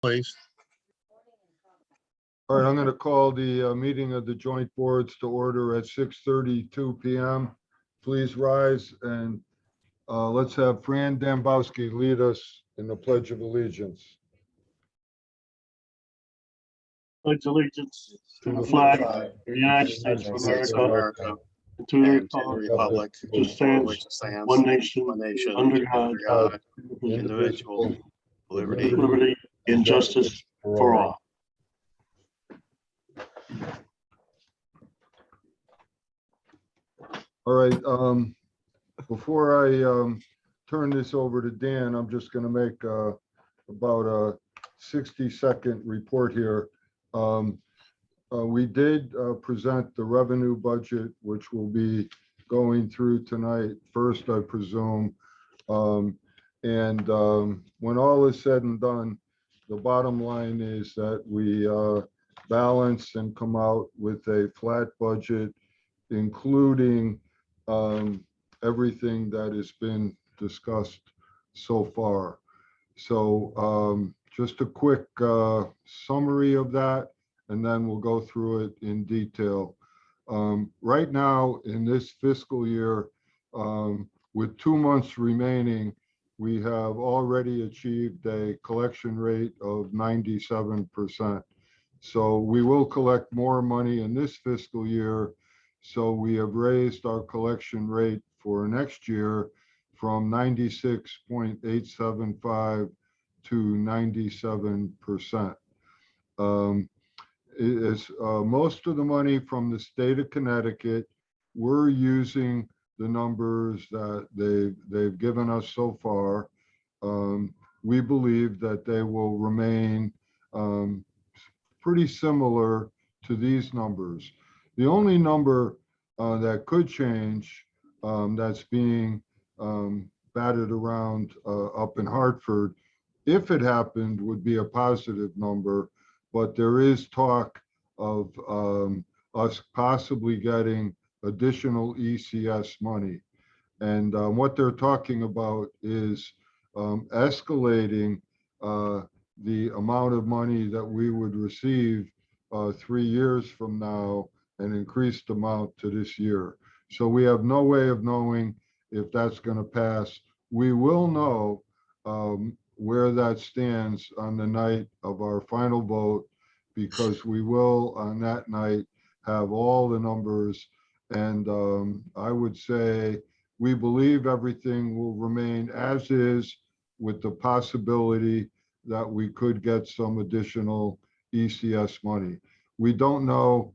Please. All right, I'm going to call the meeting of the joint boards to order at 6:32 PM. Please rise and let's have Fran Dambowski lead us in the Pledge of Allegiance. Pledge allegiance to the flag of the United States of America, and to the republic which stands one nation, under God, indivisible, liberty and justice for all. All right, before I turn this over to Dan, I'm just going to make about a 60-second report here. We did present the revenue budget, which will be going through tonight first, I presume. When all is said and done, the bottom line is that we balance and come out with a flat budget, including everything that has been discussed so far. So just a quick summary of that, and then we'll go through it in detail. Right now, in this fiscal year, with 2 months remaining, we have already achieved a collection rate of 97%. So we will collect more money in this fiscal year. So we have raised our collection rate for next year from 96.875 to 97%. Most of the money from the state of Connecticut, we're using the numbers that they've given us so far. We believe that they will remain pretty similar to these numbers. The only number that could change, that's being batted around up in Hartford, if it happened, would be a positive number. But there is talk of us possibly getting additional ECS money. And what they're talking about is escalating the amount of money that we would receive 3 years from now, an increased amount to this year. So we have no way of knowing if that's going to pass. We will know where that stands on the night of our final vote, because we will on that night have all the numbers. And I would say we believe everything will remain as is, with the possibility that we could get some additional ECS money. We don't know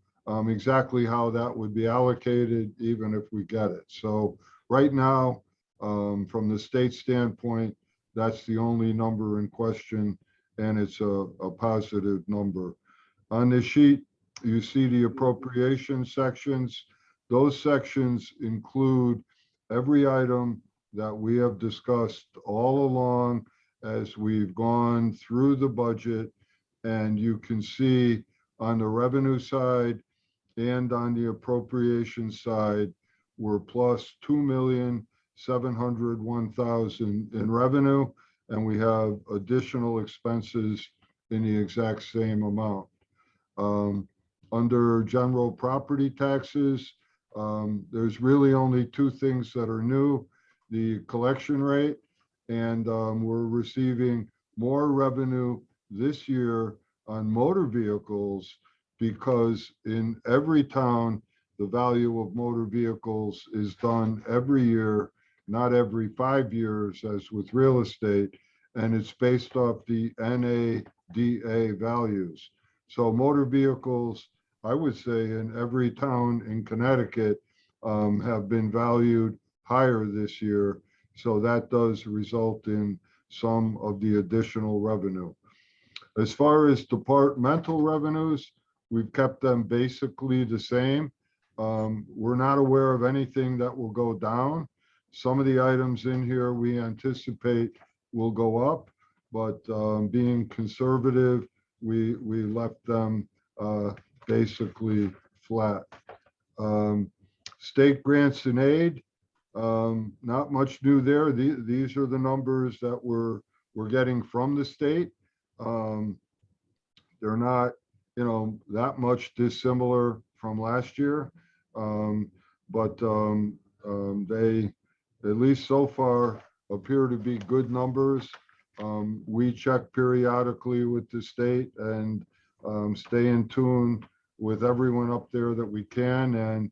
exactly how that would be allocated, even if we get it. So right now, from the state standpoint, that's the only number in question, and it's a positive number. On the sheet, you see the appropriation sections. Those sections include every item that we have discussed all along as we've gone through the budget. And you can see on the revenue side and on the appropriation side, we're plus 2,701,000 in revenue, and we have additional expenses in the exact same amount. Under general property taxes, there's really only 2 things that are new: the collection rate, and we're receiving more revenue this year on motor vehicles, because in every town, the value of motor vehicles is done every year, not every 5 years as with real estate, and it's based off the NADA values. So motor vehicles, I would say, in every town in Connecticut have been valued higher this year. So that does result in some of the additional revenue. As far as departmental revenues, we've kept them basically the same. We're not aware of anything that will go down. Some of the items in here we anticipate will go up, but being conservative, we left them basically flat. State grants and aid, not much new there. These are the numbers that we're getting from the state. They're not, that much dissimilar from last year. But they, at least so far, appear to be good numbers. We check periodically with the state and stay in tune with everyone up there that we can. And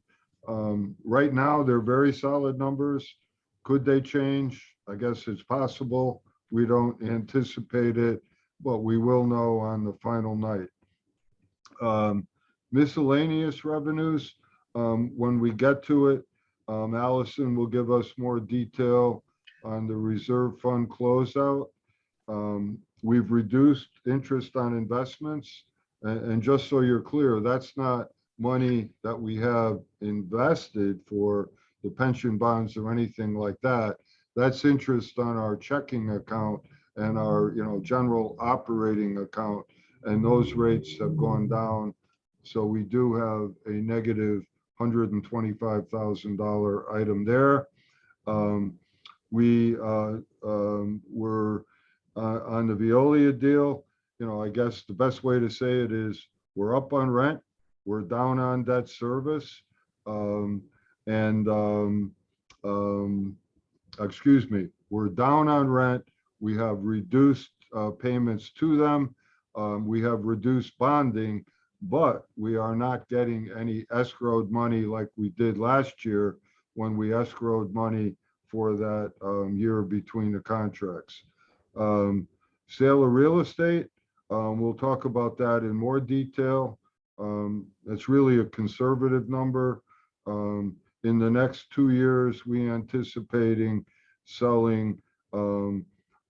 right now, they're very solid numbers. Could they change? I guess it's possible. We don't anticipate it, but we will know on the final night. Miscellaneous revenues, when we get to it, Allison will give us more detail on the reserve fund closeout. We've reduced interest on investments. And just so you're clear, that's not money that we have invested for the pension bonds or anything like that. That's interest on our checking account and our, general operating account. And those rates have gone down. So we do have a negative $125,000 item there. We were on the Veolia deal. I guess the best way to say it is we're up on rent, we're down on debt service, excuse me, we're down on rent. We have reduced payments to them. We have reduced bonding, but we are not getting any escrowed money like we did last year when we escrowed money for that year between the contracts. Sale of real estate, we'll talk about that in more detail. It's really a conservative number. In the next 2 years, we anticipating selling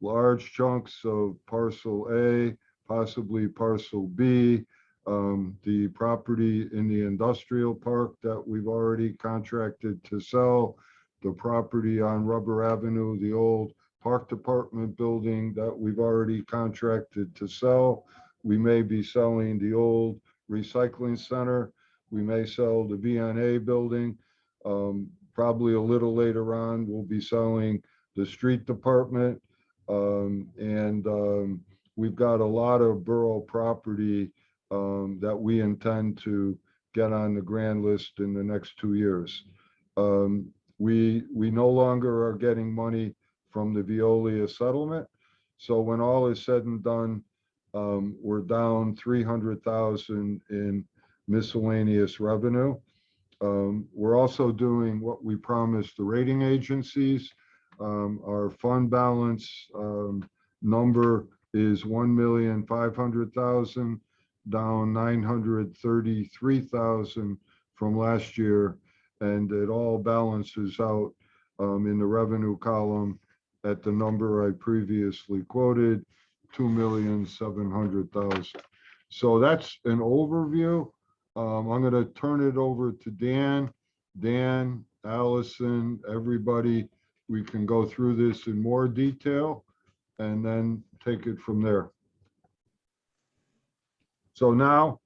large chunks of parcel A, possibly parcel B, the property in the industrial park that we've already contracted to sell, the property on Rubber Avenue, the old park department building that we've already contracted to sell. We may be selling the old recycling center. We may sell the VNA building. Probably a little later on, we'll be selling the street department. We've got a lot of borough property that we intend to get on the grand list in the next 2 years. We no longer are getting money from the Veolia settlement. So when all is said and done, we're down 300,000 in miscellaneous revenue. We're also doing what we promised the rating agencies. Our fund balance number is 1,500,000, down 933,000 from last year, and it all balances out in the revenue column at the number I previously quoted, 2,700,000. So that's an overview. I'm going to turn it over to Dan. Dan, Allison, everybody, we can go through this in more detail and then take it from there. So now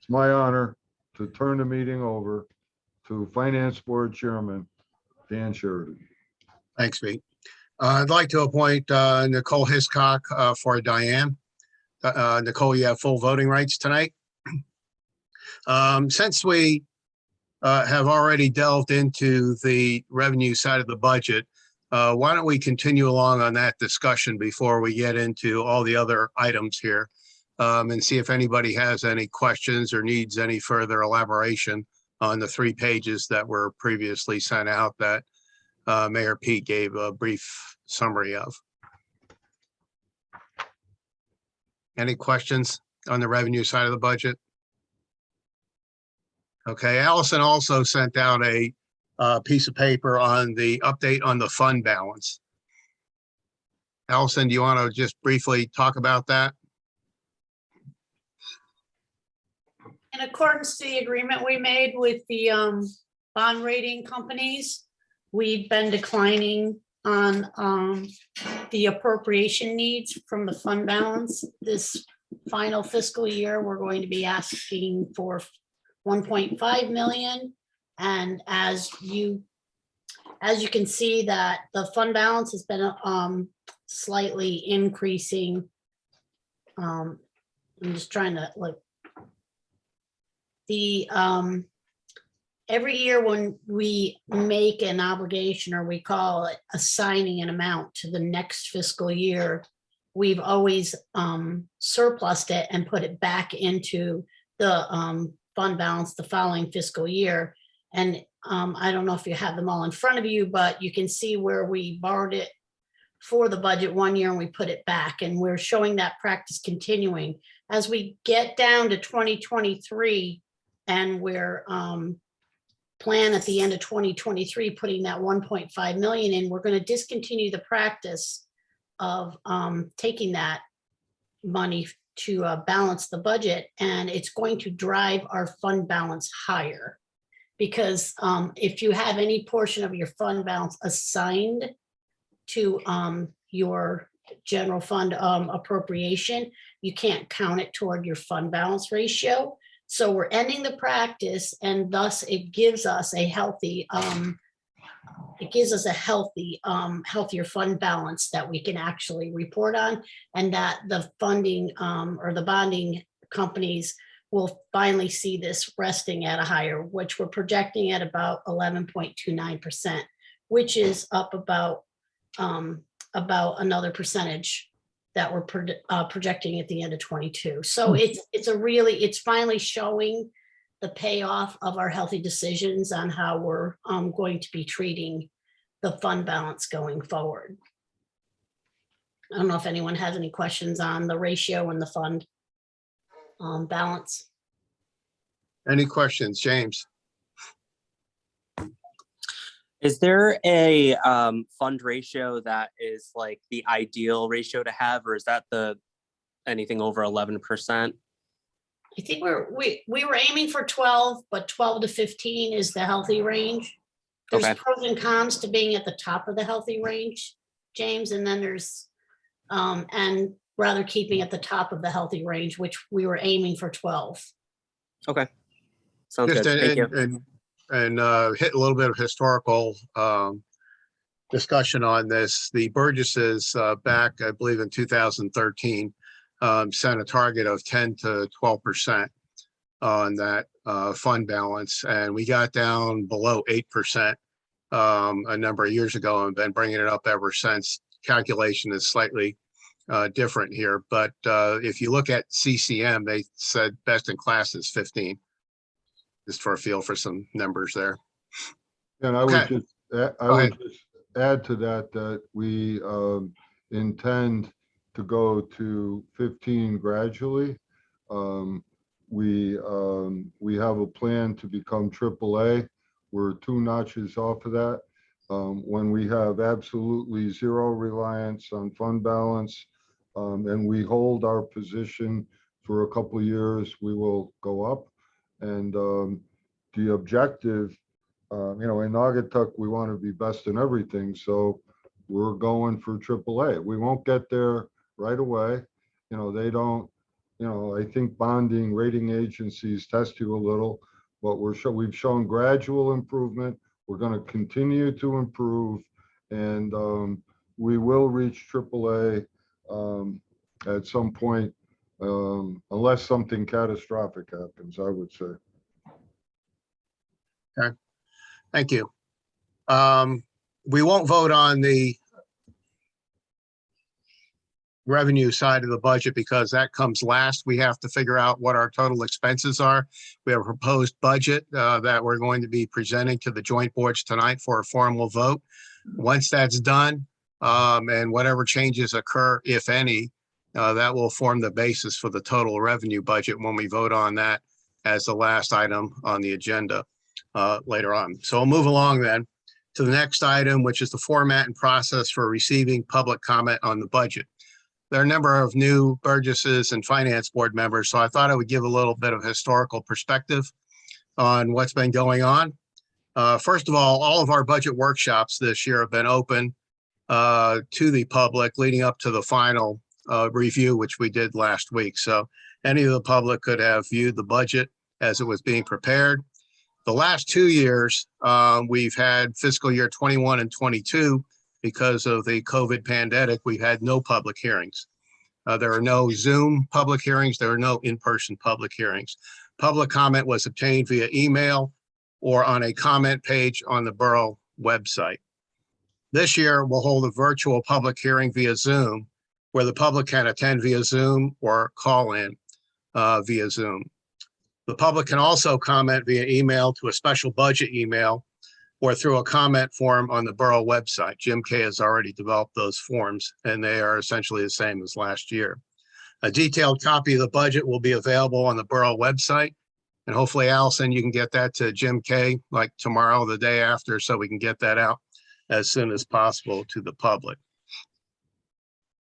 it's my honor to turn the meeting over to Finance Board Chairman Dan Sheridan. Thanks, Pete. I'd like to appoint Nicole Hiscock for Diane. Nicole, you have full voting rights tonight. Since we have already delved into the revenue side of the budget, why don't we continue along on that discussion before we get into all the other items here, and see if anybody has any questions or needs any further elaboration on the 3 pages that were previously sent out that Mayor Pete gave a brief summary of. Any questions on the revenue side of the budget? Okay, Allison also sent out a piece of paper on the update on the fund balance. Allison, do you want to just briefly talk about that? In accordance to the agreement we made with the bond rating companies, we've been declining on the appropriation needs from the fund balance. This final fiscal year, we're going to be asking for 1.5 million. And as you can see that the fund balance has been slightly increasing. I'm just trying to like the every year when we make an obligation, or we call it assigning an amount to the next fiscal year, we've always surplused it and put it back into the fund balance the following fiscal year. And I don't know if you have them all in front of you, but you can see where we borrowed it for the budget one year and we put it back, and we're showing that practice continuing as we get down to 2023, and we're plan at the end of 2023 putting that 1.5 million in. We're going to discontinue the practice of taking that money to balance the budget, and it's going to drive our fund balance higher. Because if you have any portion of your fund balance assigned to your general fund appropriation, you can't count it toward your fund balance ratio. So we're ending the practice, and thus it gives us a healthy, healthier fund balance that we can actually report on, and that the funding or the bonding companies will finally see this resting at a higher, which we're projecting at about 11.29%, which is up about another percentage that we're projecting at the end of 22. So it's finally showing the payoff of our healthy decisions on how we're going to be treating the fund balance going forward. I don't know if anyone has any questions on the ratio and the fund balance. Any questions, James? Is there a fund ratio that is like the ideal ratio to have, or is that anything over 11%? I think we were aiming for 12, but 12 to 15 is the healthy range. There's Okay. pros and cons to being at the top of the healthy range, James, and then there's and rather keeping at the top of the healthy range, which we were aiming for 12. Okay. Sounds Just good. Thank you. and hit a little bit of historical discussion on this. The Burgesses back, I believe in 2013, set a target of 10 to 12% on that fund balance. And we got down below 8% a number of years ago and been bringing it up ever since. Calculation is slightly different here. But if you look at CCM, they said best in class is 15. Just for a feel for some numbers there. And I Okay. would just add to that we intend to go to 15 gradually. We have a plan to become AAA. We're 2 notches off of that. When we have absolutely zero reliance on fund balance, and we hold our position for a couple of years, we will go up. And the objective, in Naugatuck, we want to be best in everything. So we're going for AAA. We won't get there right away. They don't, I think bonding rating agencies test you a little, but we've shown gradual improvement. We're going to continue to improve, and we will reach AAA at some point. Unless something catastrophic happens, I would say. Okay, thank you. We won't vote on the revenue side of the budget because that comes last. We have to figure out what our total expenses are. We have a proposed budget that we're going to be presenting to the joint boards tonight for a formal vote. Once that's done, and whatever changes occur, if any, that will form the basis for the total revenue budget when we vote on that as the last item on the agenda later on. So we'll move along then to the next item, which is the format and process for receiving public comment on the budget. There are a number of new Burgesses and Finance Board members, so I thought I would give a little bit of historical perspective on what's been going on. First of all of our budget workshops this year have been open to the public leading up to the final review, which we did last week. So any of the public could have viewed the budget as it was being prepared. The last 2 years, we've had fiscal year 21 and 22 because of the COVID pandemic, we've had no public hearings. There are no Zoom public hearings. There are no in-person public hearings. Public comment was obtained via email or on a comment page on the borough website. This year, we'll hold a virtual public hearing via Zoom, where the public can attend via Zoom or call in via Zoom. The public can also comment via email to a special budget email or through a comment form on the borough website. Jim Kay has already developed those forms, and they are essentially the same as last year. A detailed copy of the budget will be available on the borough website. And hopefully, Allison, you can get that to Jim Kay like tomorrow, the day after, so we can get that out as soon as possible to the public.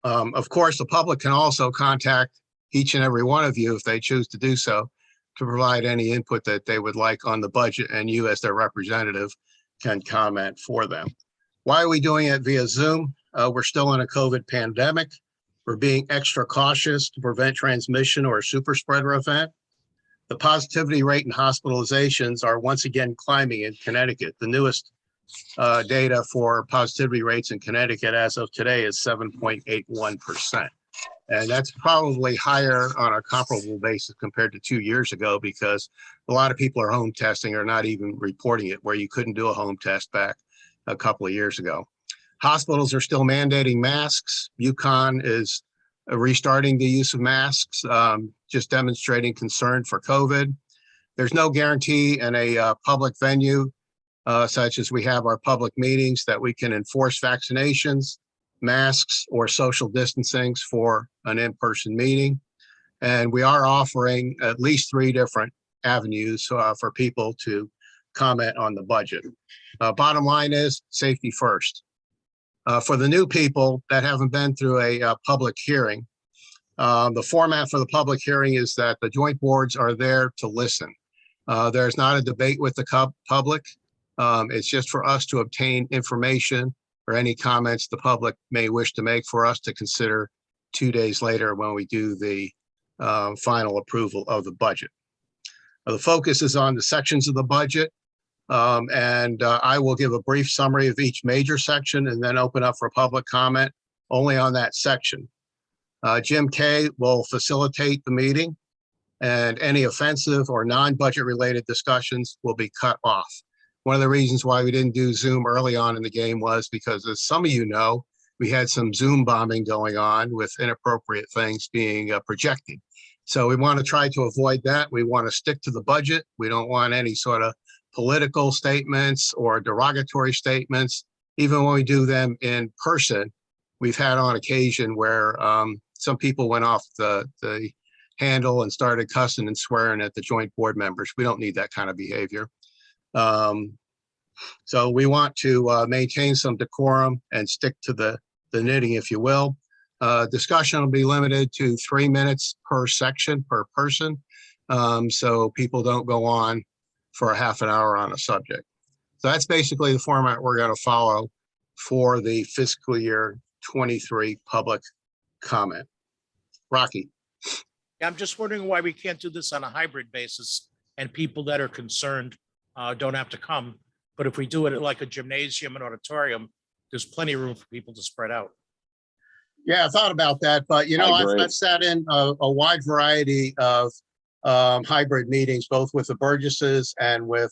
Of course, the public can also contact each and every one of you if they choose to do so, to provide any input that they would like on the budget, and you as their representative can comment for them. Why are we doing it via Zoom? We're still in a COVID pandemic. We're being extra cautious to prevent transmission or a super spreader event. The positivity rate in hospitalizations are once again climbing in Connecticut. The newest data for positivity rates in Connecticut as of today is 7.81%. And that's probably higher on a comparable basis compared to 2 years ago, because a lot of people are home testing or not even reporting it, where you couldn't do a home test back a couple of years ago. Hospitals are still mandating masks. UConn is restarting the use of masks, just demonstrating concern for COVID. There's no guarantee in a public venue, such as we have our public meetings, that we can enforce vaccinations, masks, or social distancing for an in-person meeting. And we are offering at least 3 different avenues for people to comment on the budget. Bottom line is safety first. For the new people that haven't been through a public hearing, the format for the public hearing is that the joint boards are there to listen. There's not a debate with the public. It's just for us to obtain information or any comments the public may wish to make for us to consider 2 days later when we do the final approval of the budget. The focus is on the sections of the budget, and I will give a brief summary of each major section and then open up for public comment only on that section. Jim Kay will facilitate the meeting, and any offensive or non-budget related discussions will be cut off. One of the reasons why we didn't do Zoom early on in the game was because, as some of you know, we had some Zoom bombing going on with inappropriate things being projected. So we want to try to avoid that. We want to stick to the budget. We don't want any sort of political statements or derogatory statements. Even when we do them in person, we've had on occasion where some people went off the handle and started cussing and swearing at the joint board members. We don't need that kind of behavior. So we want to maintain some decorum and stick to the knitting, if you will. Discussion will be limited to 3 minutes per section per person, so people don't go on for a half an hour on a subject. So that's basically the format we're going to follow for the fiscal year 23 public comment. Rocky. Yeah, I'm just wondering why we can't do this on a hybrid basis and people that are concerned don't have to come. But if we do it at like a gymnasium and auditorium, there's plenty of room for people to spread out. Yeah, I thought about that, but you know, I've sat in a wide variety of hybrid meetings, both with the Burgesses and with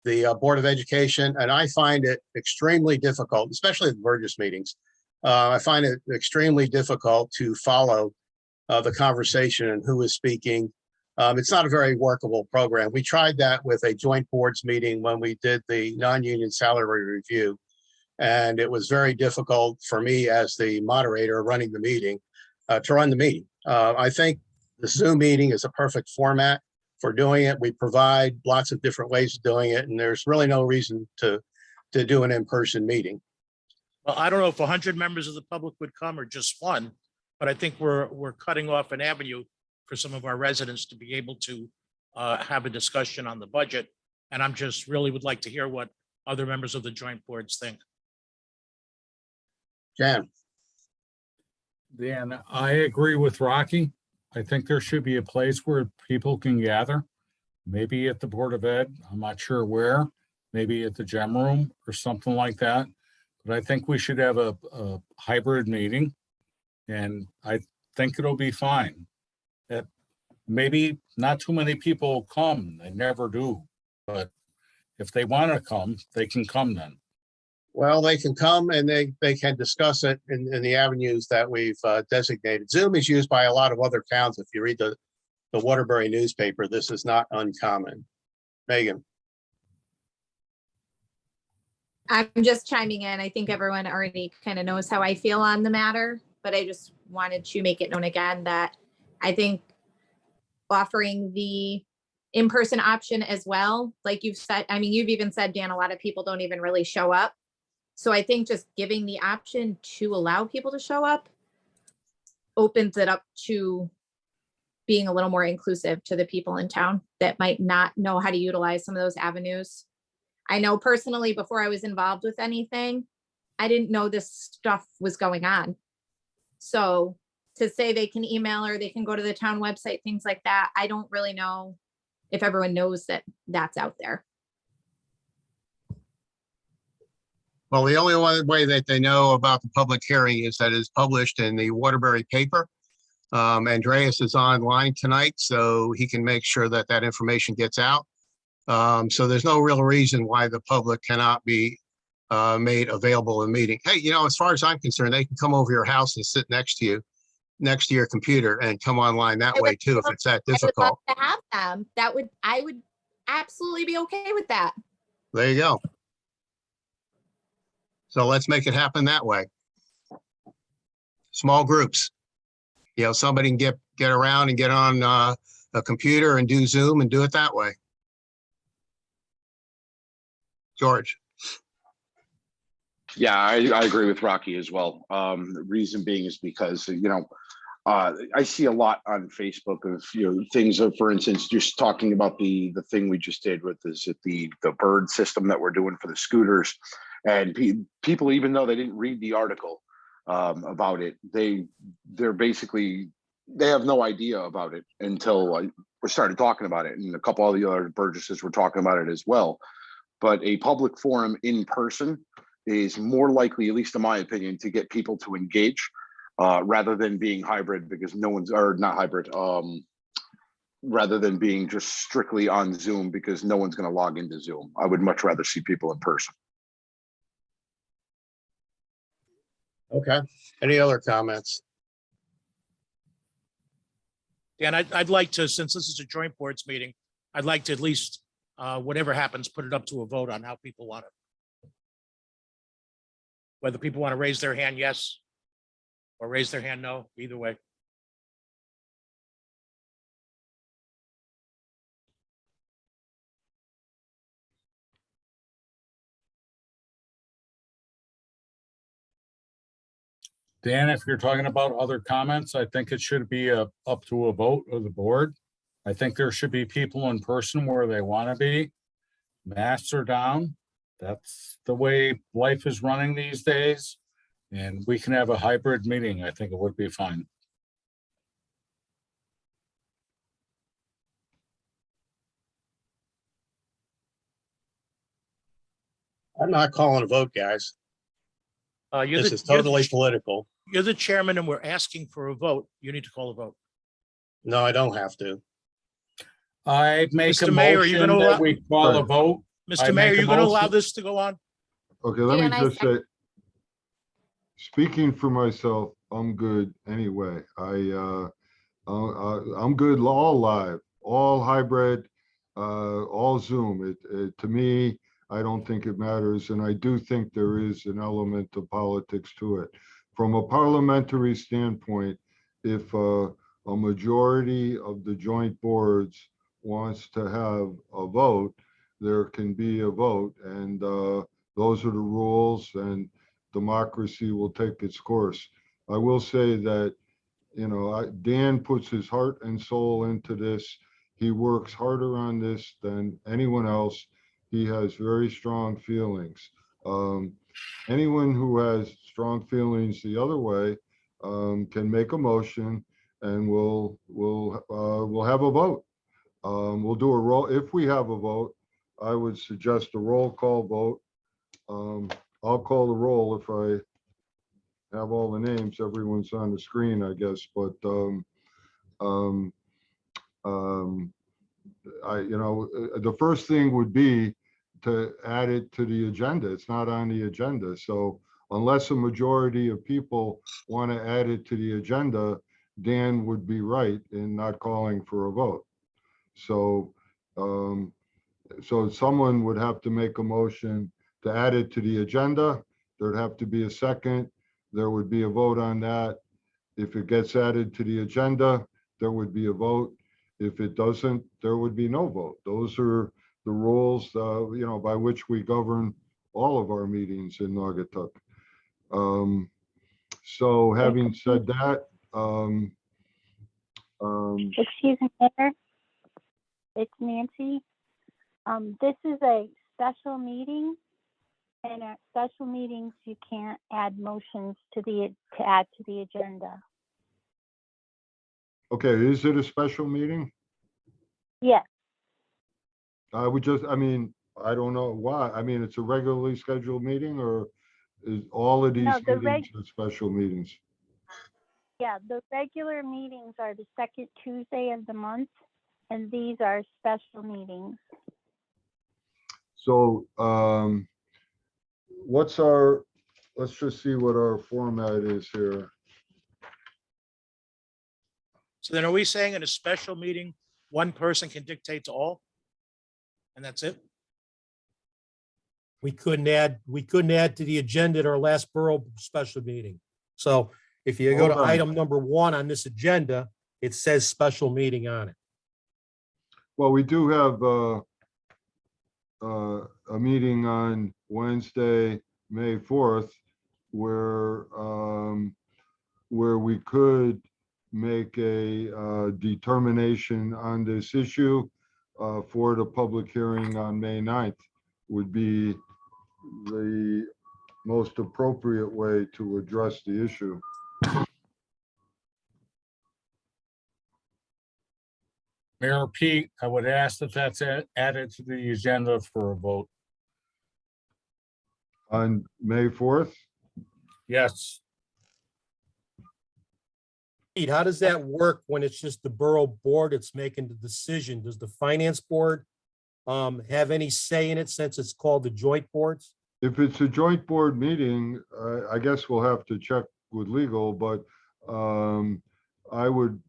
the Board of Education, and I find it extremely difficult, especially the Burgess meetings. I find it extremely difficult to follow the conversation and who is speaking. It's not a very workable program. We tried that with a joint boards meeting when we did the non-union salary review. And it was very difficult for me as the moderator running the meeting to run the meeting. I think the Zoom meeting is a perfect format for doing it. We provide lots of different ways of doing it, and there's really no reason to do an in-person meeting. Well, I don't know if 100 members of the public would come or just one, but I think we're cutting off an avenue for some of our residents to be able to have a discussion on the budget. And I'm just really would like to hear what other members of the joint boards think. Jan. Dan, I agree with Rocky. I think there should be a place where people can gather, maybe at the Board of Ed. I'm not sure where, maybe at the gym room or something like that. but I think we should have a hybrid meeting. And I think it'll be fine. Maybe not too many people come, they never do, but if they want to come, they can come then. Well, they can come and they can discuss it in the avenues that we've designated. Zoom is used by a lot of other towns. If you read the Waterbury newspaper, this is not uncommon. Megan, I'm just chiming in. I think everyone already kind of knows how I feel on the matter, but I just wanted to make it known again that I think offering the in-person option as well, like you've said, I mean, you've even said, Dan, a lot of people don't even really show up. So I think just giving the option to allow people to show up opens it up to being a little more inclusive to the people in town that might not know how to utilize some of those avenues. I know personally, before I was involved with anything, I didn't know this stuff was going on. So to say they can email or they can go to the town website, things like that, I don't really know if everyone knows that that's out there. well, the only one way that they know about the public hearing is that it's published in the Waterbury paper. Andreas is online tonight, so he can make sure that that information gets out. So there's no real reason why the public cannot be made available in meeting. Hey, you know, as far as I'm concerned, they can come over your house and sit next to your computer and come online that I way would too, if it's that I would love difficult. to have them. I would absolutely be okay with that. There you go. So let's make it happen that way. Small groups. You know, somebody can get around and get on a computer and do Zoom and do it that way. George, Yeah, I agree with Rocky as well. The reason being is because, I see a lot on Facebook of, things of, for instance, just talking about the thing we just did with the bird system that we're doing for the scooters. And people, even though they didn't read the article about it, they're basically, they have no idea about it until we started talking about it. And a couple of the other Burgesses were talking about it as well. But a public forum in person is more likely, at least in my opinion, to get people to engage rather than being hybrid, because no one's, or not hybrid, rather than being just strictly on Zoom, because no one's going to log into Zoom. I would much rather see people in person. okay. Any other comments? And I'd like to, since this is a joint boards meeting, I'd like to at least, whatever happens, put it up to a vote on how people want it. Whether people want to raise their hand, yes, or raise their hand, no, either way. Dan, if you're talking about other comments, I think it should be up to a vote of the board. I think there should be people in person where they want to be. Masks are down. That's the way life is running these days. And we can have a hybrid meeting. I think it would be fine. I'm not calling a vote, guys. This is totally political. You're the chairman and we're asking for a vote. You need to call a vote. No, I don't have to. I make a Mr. Mayor, are you motion gonna that allow- we call a vote. Mr. I Mayor, make a you're going to allow motion. this to go on? Okay, let Dan, me I just say, speaking for myself, I'm good anyway. I'm good all live, all hybrid, all Zoom. To me, I don't think it matters, and I do think there is an element of politics to it. From a parliamentary standpoint, if a majority of the joint boards wants to have a vote, there can be a vote, and those are the rules, and democracy will take its course. I will say that, Dan puts his heart and soul into this. He works harder on this than anyone else. He has very strong feelings. Anyone who has strong feelings the other way can make a motion, and we'll have a vote. We'll do a roll. If we have a vote, I would suggest a roll call vote. I'll call the roll if I have all the names. Everyone's on the screen, I guess, but um, the first thing would be to add it to the agenda. It's not on the agenda. So unless a majority of people want to add it to the agenda, Dan would be right in not calling for a vote. So, so someone would have to make a motion to add it to the agenda. There'd have to be a second. There would be a vote on that. If it gets added to the agenda, there would be a vote. If it doesn't, there would be no vote. Those are the rules, by which we govern all of our meetings in Naugatuck. So having said that, Excuse me, Mayor. It's Nancy. This is a special meeting, and at special meetings, you can't add motions to add to the agenda. okay, is it a special meeting? Yes, I don't know why. I mean, it's a regularly scheduled meeting, or is all of these No, the meetings are special meetings? yeah, the regular meetings are the second Tuesday of the month, and these are special meetings. So, let's just see what our format is here. So then are we saying in a special meeting, one person can dictate to all? And that's it? We couldn't add to the agenda at our last borough special meeting. So if you go to Hold on. item number 1 on this agenda, it says special meeting on it. Well, we do have a meeting on Wednesday, May 4th, where we could make a determination on this issue for the public hearing on May 9th would be the most appropriate way to address the issue. Mayor Pete, I would ask that that's added to the agenda for a vote. On May 4th, Yes, Pete, how does that work when it's just the borough board that's making the decision? Does the finance board have any say in it since it's called the joint boards? if it's a joint board meeting, I guess we'll have to check with legal, but I would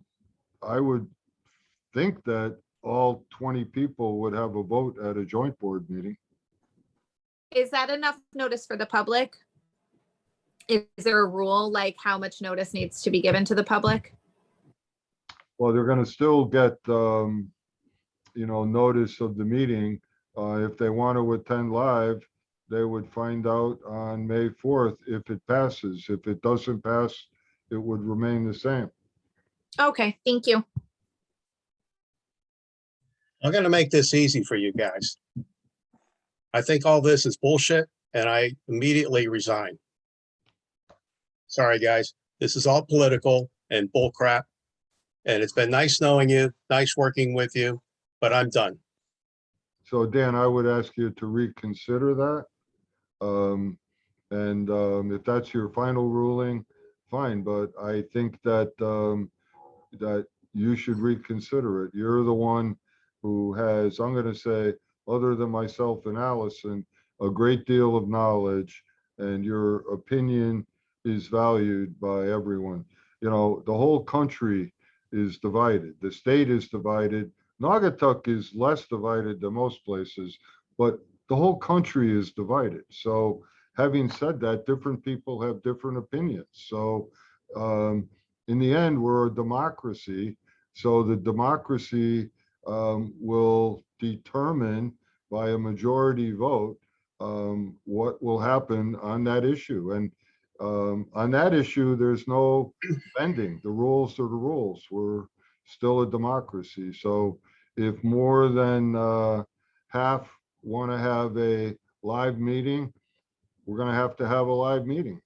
think that all 20 people would have a vote at a joint board meeting. Is that enough notice for the public? Is there a rule, like how much notice needs to be given to the public? Well, they're gonna still get, notice of the meeting. If they want to attend live, they would find out on May 4th if it passes. If it doesn't pass, it would remain the same. Okay, thank you. I'm gonna make this easy for you guys. I think all this is bullshit and I immediately resign. Sorry, guys. This is all political and bull crap. And it's been nice knowing you, nice working with you, but I'm done. So Dan, I would ask you to reconsider that. If that's your final ruling, fine, but I think that that you should reconsider it. You're the one who has, I'm gonna say, other than myself and Allison, a great deal of knowledge, and your opinion is valued by everyone. The whole country is divided. The state is divided. Naugatuck is less divided than most places, but the whole country is divided. So having said that, different people have different opinions. So in the end, we're a democracy. So the democracy will determine by a majority vote what will happen on that issue. And on that issue, there's no bending. The rules are the rules. We're still a democracy. So if more than half want to have a live meeting, we're going to have a live meeting.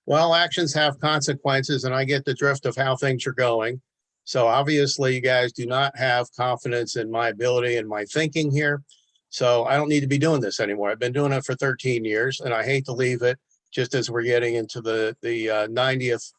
Well, actions have consequences and I get the drift of how things are going. So obviously you guys do not have confidence in my ability and my thinking here. So I don't need to be doing this anymore. I've been doing it for 13 years and I hate to leave it just as we're getting into the 90th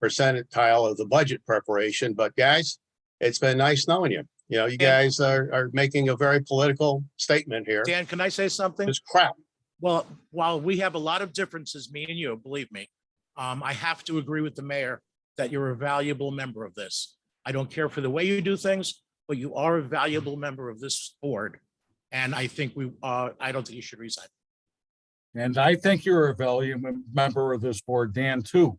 percentile of the budget preparation. But guys, it's been nice knowing you. You know, you guys are making a very political statement here. Dan, can I say something? It's crap. Well, while we have a lot of differences, me and you, believe me, I have to agree with the mayor that you're a valuable member of this. I don't care for the way you do things, but you are a valuable member of this board. And I think I don't think you should resign. And I think you're a valuable member of this board, Dan, too.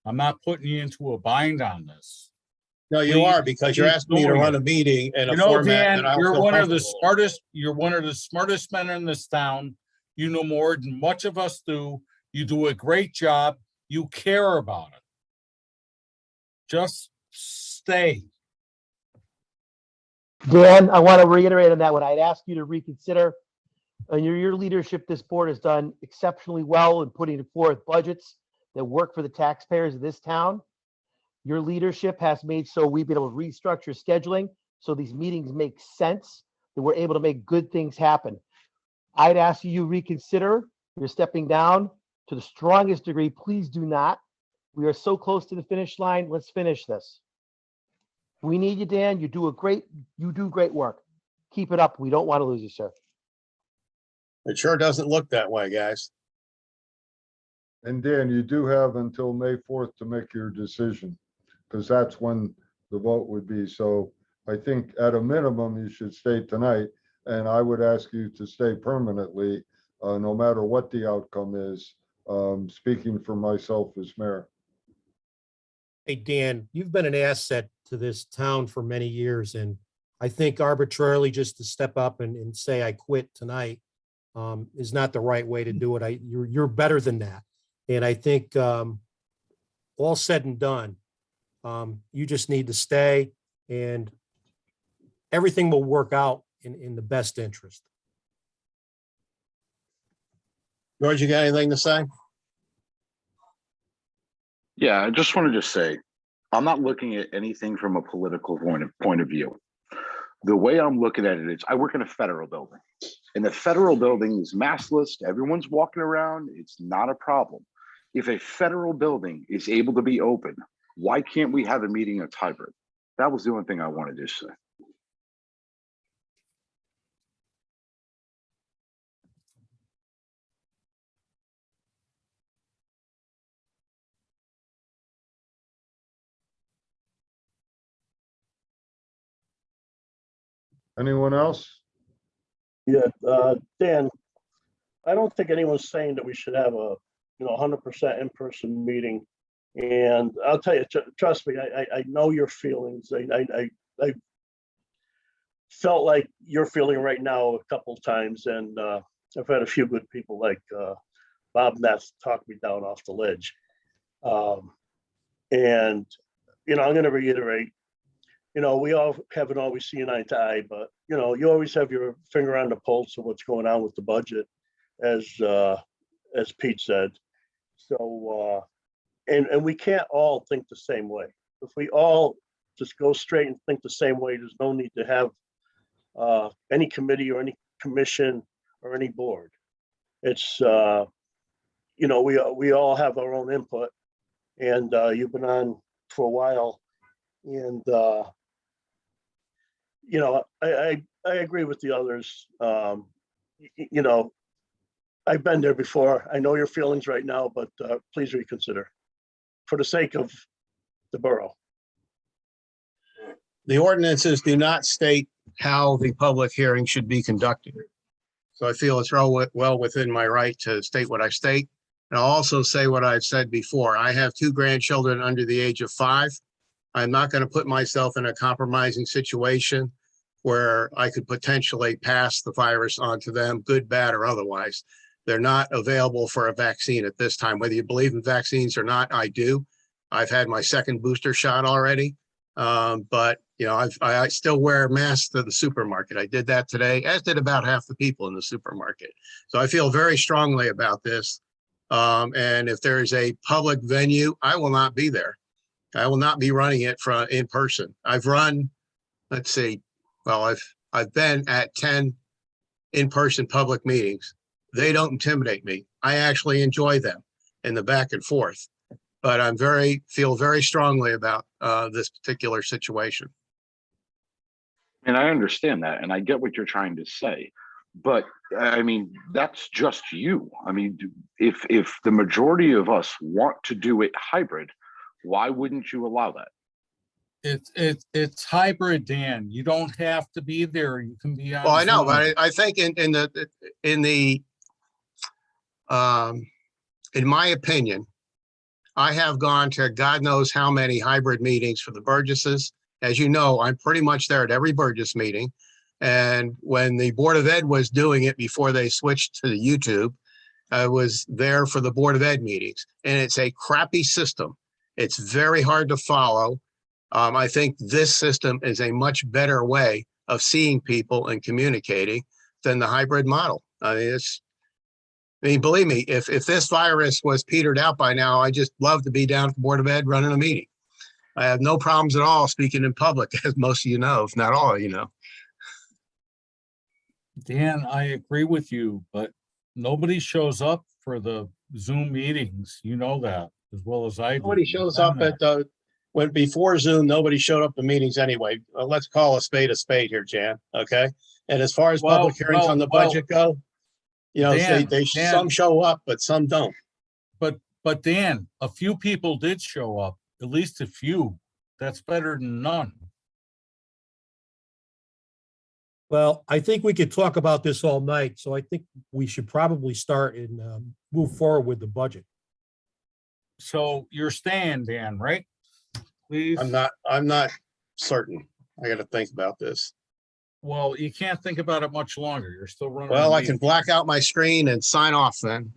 I'm not putting you into a bind on this. No, you are, because you're asking me to run a meeting in a You know, format Dan, that I don't you're feel one of the comfortable. smartest, you're one of the smartest men in this town. You know more than much of us do. You do a great job. You care about it. Just stay. Dan, I want to reiterate on that one. I'd ask you to reconsider. Under your leadership, this board has done exceptionally well in putting forth budgets that work for the taxpayers of this town. Your leadership has made so we've been able to restructure scheduling so these meetings make sense, that we're able to make good things happen. I'd ask you reconsider. You're stepping down to the strongest degree. Please do not. We are so close to the finish line. Let's finish this. We need you, Dan. You do great work. Keep it up. We don't want to lose you, sir. It sure doesn't look that way, guys. And Dan, you do have until May 4th to make your decision, because that's when the vote would be. So I think at a minimum, you should stay tonight. And I would ask you to stay permanently, no matter what the outcome is, speaking for myself as mayor. Hey, Dan, you've been an asset to this town for many years, and I think arbitrarily just to step up and say I quit tonight is not the right way to do it. You're better than that. And I think all said and done, you just need to stay and everything will work out in the best interest. George, you got anything to say? Yeah, I just want to say, I'm not looking at anything from a political point of view. The way I'm looking at it is I work in a federal building, and the federal building is maskless. Everyone's walking around. It's not a problem. If a federal building is able to be open, why can't we have a meeting that's hybrid? That was the only thing I wanted to say. Anyone else? Yeah, Dan, I don't think anyone's saying that we should have a, 100% in-person meeting. And I'll tell you, trust me, I know your feelings. I felt like you're feeling right now a couple of times, and I've had a few good people like Bob Ness talk me down off the ledge. And, I'm going to reiterate, we all haven't always seen eye to eye, but, you always have your finger on the pulse of what's going on with the budget, as Pete said. So, and we can't all think the same way. If we all just go straight and think the same way, there's no need to have any committee or any commission or any board. It's, we all have our own input, and you've been on for a while, and I agree with the others. I've been there before. I know your feelings right now, but please reconsider for the sake of the borough. The ordinances do not state how the public hearing should be conducted. So I feel it's well within my right to state what I state. And I'll also say what I've said before. I have 2 grandchildren under the age of 5. I'm not going to put myself in a compromising situation where I could potentially pass the virus on to them, good, bad, or otherwise. They're not available for a vaccine at this time. Whether you believe in vaccines or not, I do. I've had my 2nd booster shot already. But I still wear masks to the supermarket. I did that today, as did about half the people in the supermarket. So I feel very strongly about this. And if there is a public venue, I will not be there. I will not be running it in person. I've run, let's see, well, I've been at 10 in-person public meetings. They don't intimidate me. I actually enjoy them and the back and forth. But feel very strongly about this particular situation. And I understand that, and I get what you're trying to say, but I mean, that's just you. I mean, if the majority of us want to do it hybrid, why wouldn't you allow that? It's hybrid, Dan. You don't have to be there. You can be on. Well, I know, Zoom. but I think in my opinion, I have gone to God knows how many hybrid meetings for the Burgesses. As you know, I'm pretty much there at every Burgess meeting. And when the Board of Ed was doing it before they switched to the YouTube, I was there for the Board of Ed meetings. And it's a crappy system. It's very hard to follow. I think this system is a much better way of seeing people and communicating than the hybrid model. I mean, believe me, if this virus was petered out by now, I just love to be down at the Board of Ed running a meeting. I have no problems at all speaking in public, as most of you know, if not all of you know. Dan, I agree with you, but nobody shows up for the Zoom meetings. You know that as well as I do. Nobody shows You've up done at when before Zoom, nobody showed up to meetings anyway. Let's call a spade here, Jan, okay? And as far as public hearings on the budget go, you know, Dan, some show up, but some don't. But Dan, a few people did show up, at least a few. That's better than none. Well, I think we could talk about this all night, so I think we should probably start and move forward with the budget. So you're staying, Dan, right? Please. I'm not certain. I got to think about this. Well, you can't think about it much longer. You're still running. Well, a I can meeting. black out my screen and sign off then.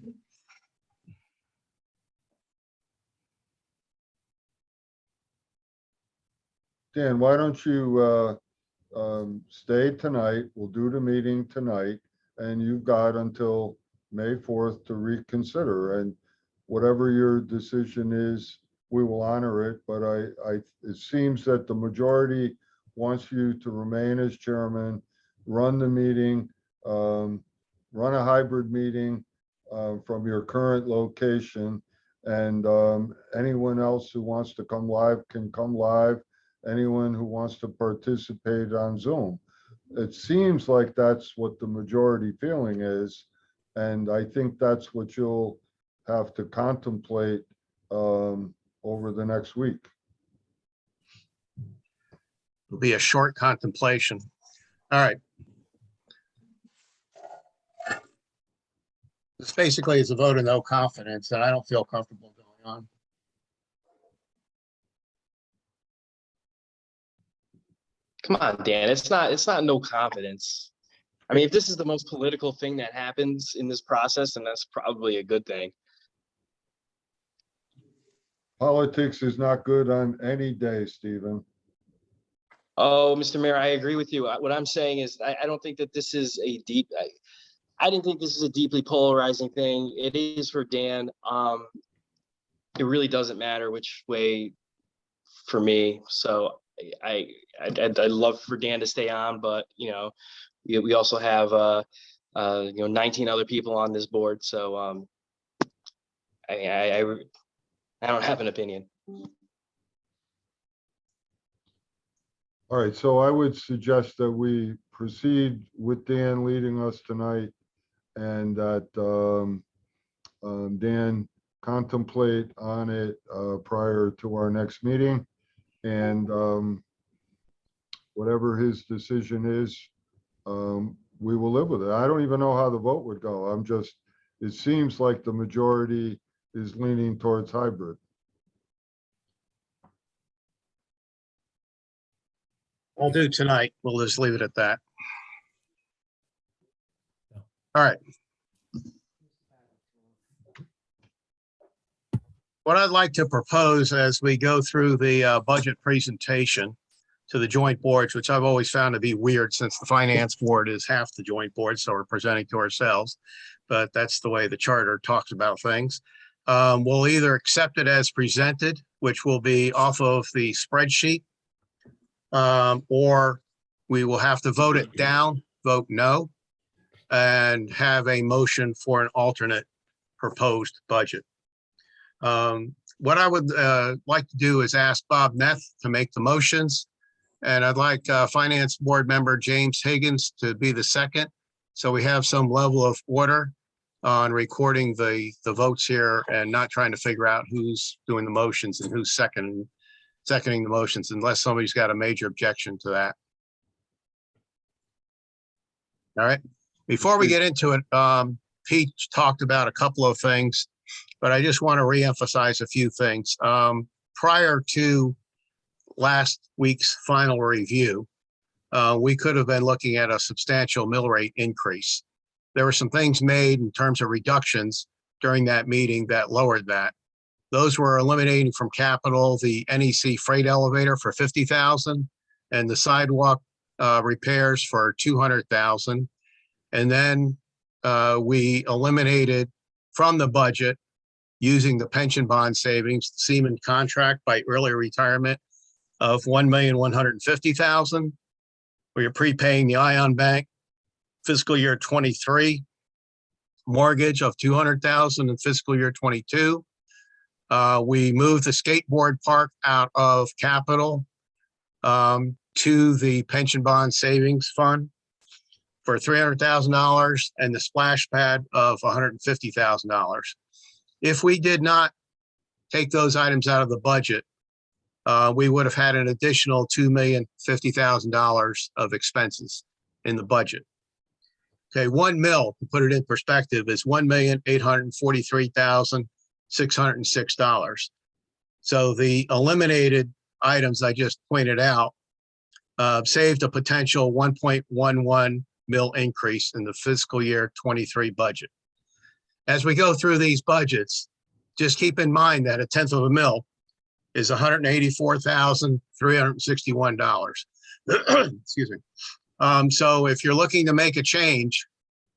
Dan, why don't you stay tonight? We'll do the meeting tonight, and you've got until May 4th to reconsider. And whatever your decision is, we will honor it. But it seems that the majority wants you to remain as chairman, run the meeting, run a hybrid meeting from your current location. And anyone else who wants to come live can come live. Anyone who wants to participate on Zoom. It seems like that's what the majority feeling is. And I think that's what you'll have to contemplate over the next week. It'll be a short contemplation. All right. This basically is a vote of no confidence, and I don't feel comfortable going on. Come on, Dan, it's not no confidence. I mean, if this is the most political thing that happens in this process, then that's probably a good thing. Politics is not good on any day, Stephen. Oh, Mr. Mayor, I agree with you. What I'm saying is I don't think that this is a I didn't think this is a deeply polarizing thing. It is for Dan. It really doesn't matter which way for me. So I'd love for Dan to stay on, but you know, we also have 19 other people on this board. So I don't have an opinion. All right, so I would suggest that we proceed with Dan leading us tonight, and that Dan contemplate on it prior to our next meeting. And whatever his decision is, we will live with it. I don't even know how the vote would go. It seems like the majority is leaning towards hybrid. I'll do tonight. We'll just leave it at that. All right. What I'd like to propose as we go through the budget presentation to the joint boards, which I've always found to be weird since the finance board is half the joint board, so we're presenting to ourselves, but that's the way the charter talks about things. We'll either accept it as presented, which will be off of the spreadsheet, or we will have to vote it down, vote no. and have a motion for an alternate proposed budget. What I would like to do is ask Bob Neff to make the motions. And I'd like Finance Board Member James Higgins to be the second. So we have some level of order on recording the votes here and not trying to figure out who's doing the motions and who's seconding the motions, unless somebody's got a major objection to that. All right, before we get into it, Pete talked about a couple of things, but I just want to reemphasize a few things. Prior to last week's final review, we could have been looking at a substantial mill rate increase. There were some things made in terms of reductions during that meeting that lowered that. Those were eliminating from capital the NEC freight elevator for $50,000 and the sidewalk repairs for $200,000. And then we eliminated from the budget, using the pension bond savings, the Seaman contract by early retirement of $1,150,000. We are prepaying the Ion Bank fiscal year 23 mortgage of $200,000 in fiscal year 22. We moved the skateboard park out of capital to the pension bond savings fund for $300,000 and the splash pad of $150,000. If we did not take those items out of the budget, we would have had an additional $2,050,000 of expenses in the budget. Okay, 1 mil, to put it in perspective, is $1,843,606. So the eliminated items I just pointed out saved a potential 1.11 mil increase in the fiscal year 23 budget. As we go through these budgets, just keep in mind that 1/10 of a mil is $184,361. Excuse me. So if you're looking to make a change,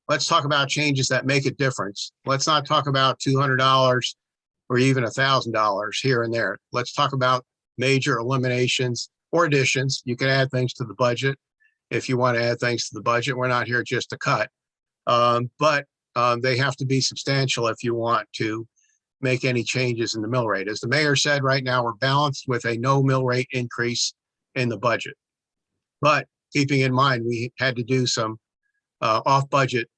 let's talk about changes that make a difference. Let's not talk about $200 or even $1,000 here and there. Let's talk about major eliminations or additions. You can add things to the budget if you want to add things to the budget. We're not here just to cut, but they have to be substantial if you want to make any changes in the mill rate. As the mayor said, right now we're balanced with a no mill rate increase in the budget. But keeping in mind, we had to do some off-budget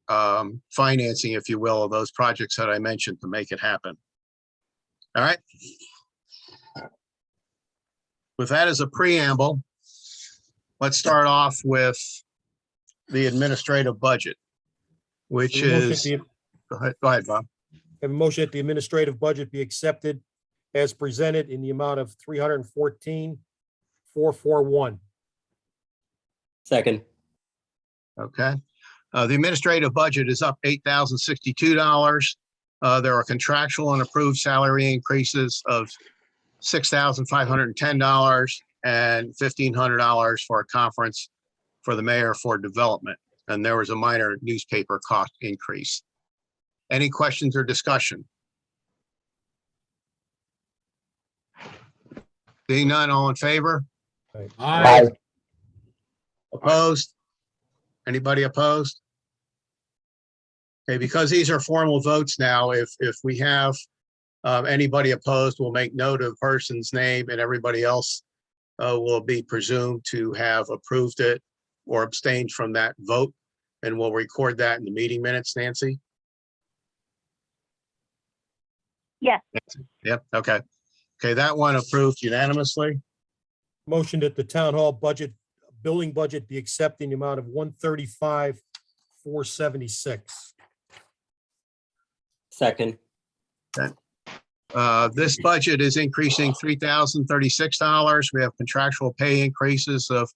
financing, if you will, of those projects that I mentioned to make it happen. All right. With that as a preamble, let's start off with the administrative budget, which is, go ahead, Bob. Have a motion that the administrative budget be accepted as presented in the amount of $314,441. Second. Okay. The administrative budget is up $8,062. There are contractual and approved salary increases of $6,510 and $1,500 for a conference for the mayor for development. And there was a minor newspaper cost increase. Any questions or discussion? Seeing none, all in favor? Aye. Opposed? Anybody opposed? Okay, because these are formal votes now, if we have anybody opposed, we'll make note of the person's name, and everybody else will be presumed to have approved it or abstained from that vote. And we'll record that in the meeting minutes, Nancy? Yes. Yep, okay. Okay, that one approved unanimously. Motion that the town hall building budget be accepted in the amount of $135,476. Second. This budget is increasing $3,036. We have contractual pay increases of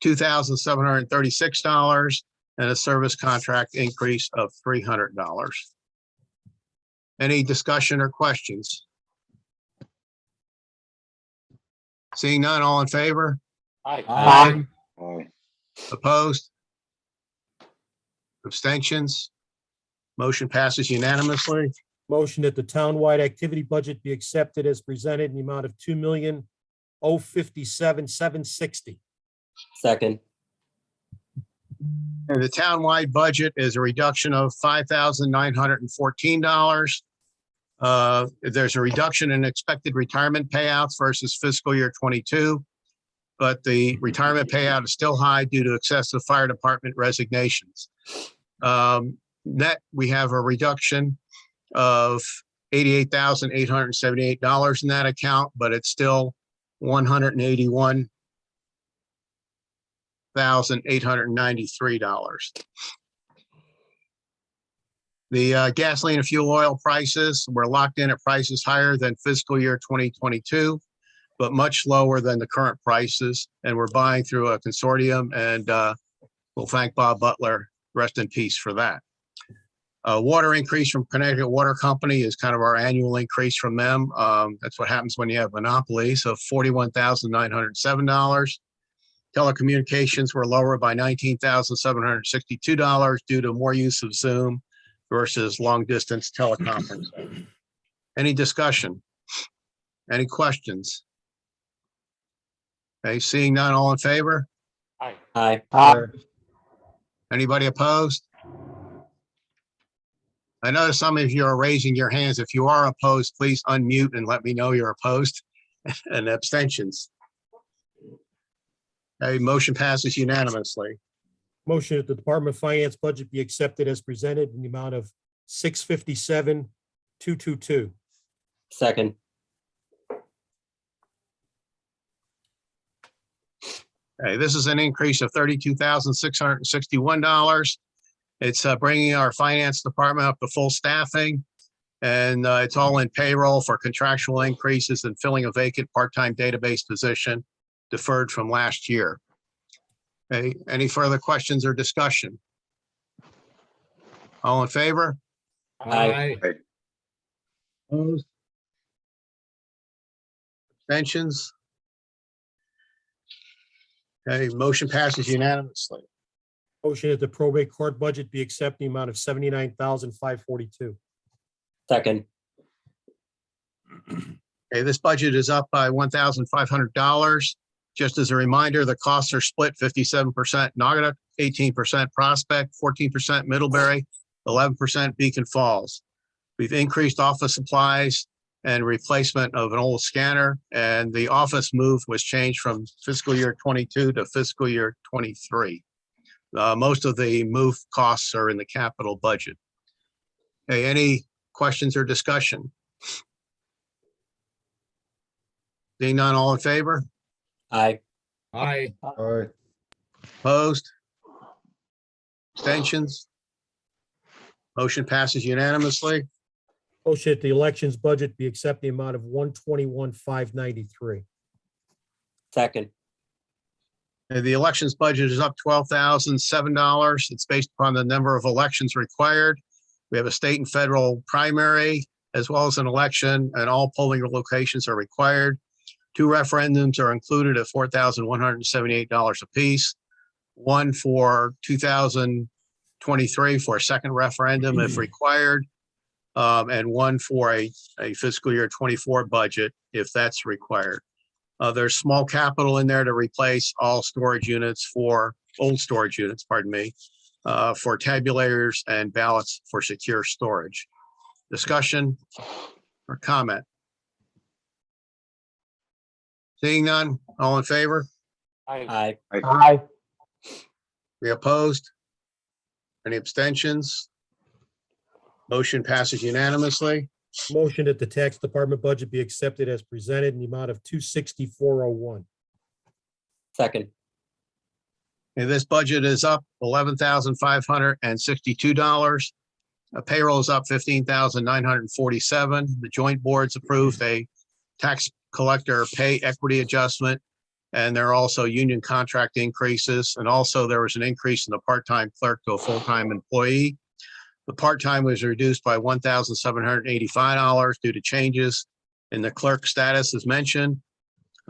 $2,736 and a service contract increase of $300. Any discussion or questions? Seeing none, all in favor? Aye. Opposed? Abstentions? Motion passes unanimously. Motion that the townwide activity budget be accepted as presented in the amount of $2,057,760. Second. And the townwide budget is a reduction of $5,914. There's a reduction in expected retirement payouts versus fiscal year 22. But the retirement payout is still high due to excessive fire department resignations. Net, we have a reduction of $88,878 in that account, but it's still $181,893. The gasoline and fuel oil prices were locked in at prices higher than fiscal year 2022, but much lower than the current prices. And we're buying through a consortium, and we'll thank Bob Butler, rest in peace, for that. Water increase from Connecticut Water Company is kind of our annual increase from them. That's what happens when you have monopolies of $41,907. Telecommunications were lower by $19,762 due to more use of Zoom versus long distance teleconferencing. Any discussion? Any questions? Okay, seeing none, all in favor? Aye. Anybody opposed? I notice some of you are raising your hands. If you are opposed, please unmute and let me know you're opposed. And abstentions. Okay, motion passes unanimously. Motion that the Department of Finance budget be accepted as presented in the amount of 657,222. Second. Okay, this is an increase of $32,661. It's bringing our finance department up to full staffing. And it's all in payroll for contractual increases and filling a vacant part-time database position deferred from last year. Okay, any further questions or discussion? All in favor? Aye. Opposed? Abstentions? Okay, motion passes unanimously. Motion that the probate court budget be accepted in the amount of 79,542. Second. Okay, this budget is up by $1,500. Just as a reminder, the costs are split 57% Naugatuck, 18% Prospect, 14% Middlebury, 11% Beacon Falls. We've increased office supplies and replacement of an old scanner, and the office move was changed from fiscal year 22 to fiscal year 23. Most of the move costs are in the capital budget. Okay, any questions or discussion? Seeing none, all in favor? Aye. Aye. All right, Opposed? Abstentions? Motion passes unanimously. Motion that the elections budget be accepted in the amount of 121,593. Second. And the elections budget is up $12,007. It's based upon the number of elections required. We have a state and federal primary, as well as an election, and all polling locations are required. 2 referendums are included at $4,178 apiece. One for 2023 for a second referendum if required, and one for a fiscal year 24 budget if that's required. There's small capital in there to replace all storage units for old storage units, pardon me, for tabulators and ballots for secure storage. Discussion or comment? Seeing none, all in favor? Aye. Aye. Any opposed? Any abstentions? Motion passes unanimously. Motion that the tax department budget be accepted as presented in the amount of 264,001. Second. And this budget is up $11,562. Payroll is up $15,947. The joint boards approved a tax collector pay equity adjustment. And there are also union contract increases. And also there was an increase in the part-time clerk to a full-time employee. The part-time was reduced by $1,785 due to changes in the clerk status as mentioned.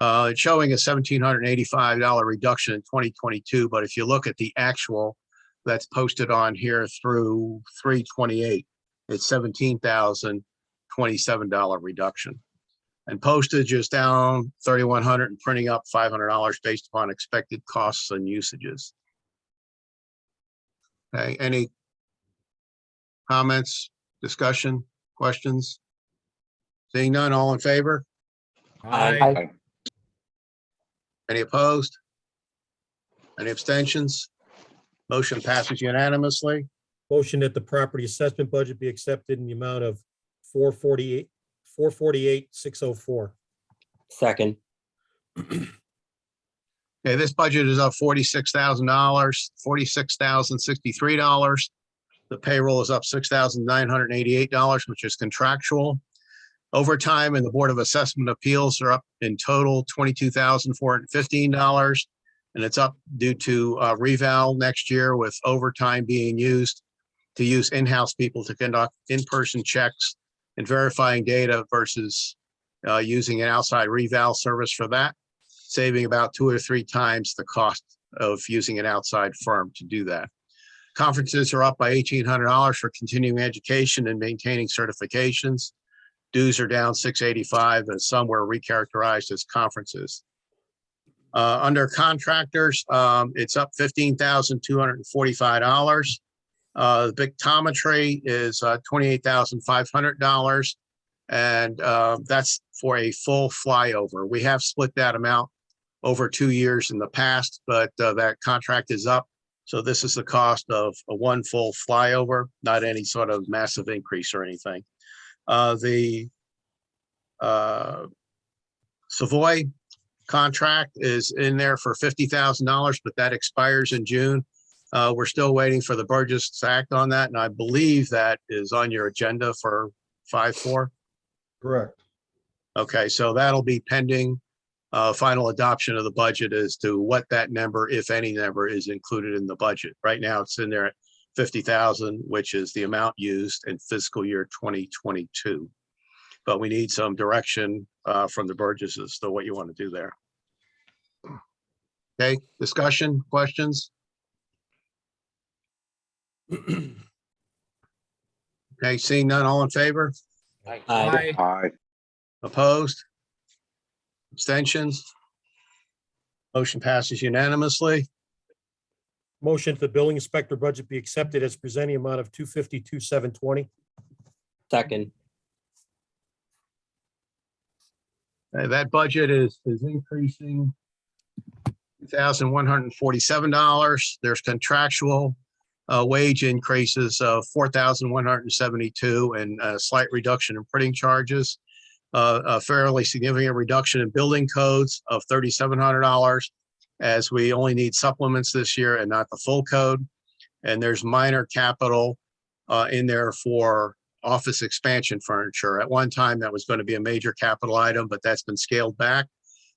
It's showing a $1,785 reduction in 2022, but if you look at the actual that's posted on here through 3/28, it's $17,027 reduction. And postage is down $3,100 and printing up $500 based upon expected costs and usages. Okay, any comments, discussion, questions? Seeing none, all in favor? Aye. Any opposed? Any abstentions? Motion passes unanimously. Motion that the property assessment budget be accepted in the amount of 448,604. Second. Okay, this budget is up $46,000, $46,063. The payroll is up $6,988, which is contractual. Overtime and the Board of Assessment Appeals are up in total $22,415. And it's up due to reval next year with overtime being used to use in-house people to conduct in-person checks and verifying data versus using an outside reval service for that, saving about 2 or 3 times the cost of using an outside firm to do that. Conferences are up by $1,800 for continuing education and maintaining certifications. Dues are down $685, and some were recharacterized as conferences. Under contractors, it's up $15,245. The pictometry is $28,500, and that's for a full flyover. We have split that amount over 2 years in the past, but that contract is up. So this is the cost of a 1 full flyover, not any sort of massive increase or anything. The Savoy contract is in there for $50,000, but that expires in June. We're still waiting for the Burgess to act on that, and I believe that is on your agenda for 5-4. Correct. Okay, so that'll be pending final adoption of the budget as to what that number, if any number, is included in the budget. Right now, it's in there at 50,000, which is the amount used in fiscal year 2022. But we need some direction from the Burgesses to what you want to do there. Okay, discussion, questions? Okay, seeing none, all in favor? Aye. Aye. Opposed? Abstentions? Motion passes unanimously. Motion that the building inspector budget be accepted as presenting amount of 252,720. Second. That budget is increasing $2,147. There's contractual wage increases of $4,172 and a slight reduction in printing charges. A fairly significant reduction in building codes of $3,700 as we only need supplements this year and not the full code. And there's minor capital in there for office expansion furniture. At one time, that was going to be a major capital item, but that's been scaled back.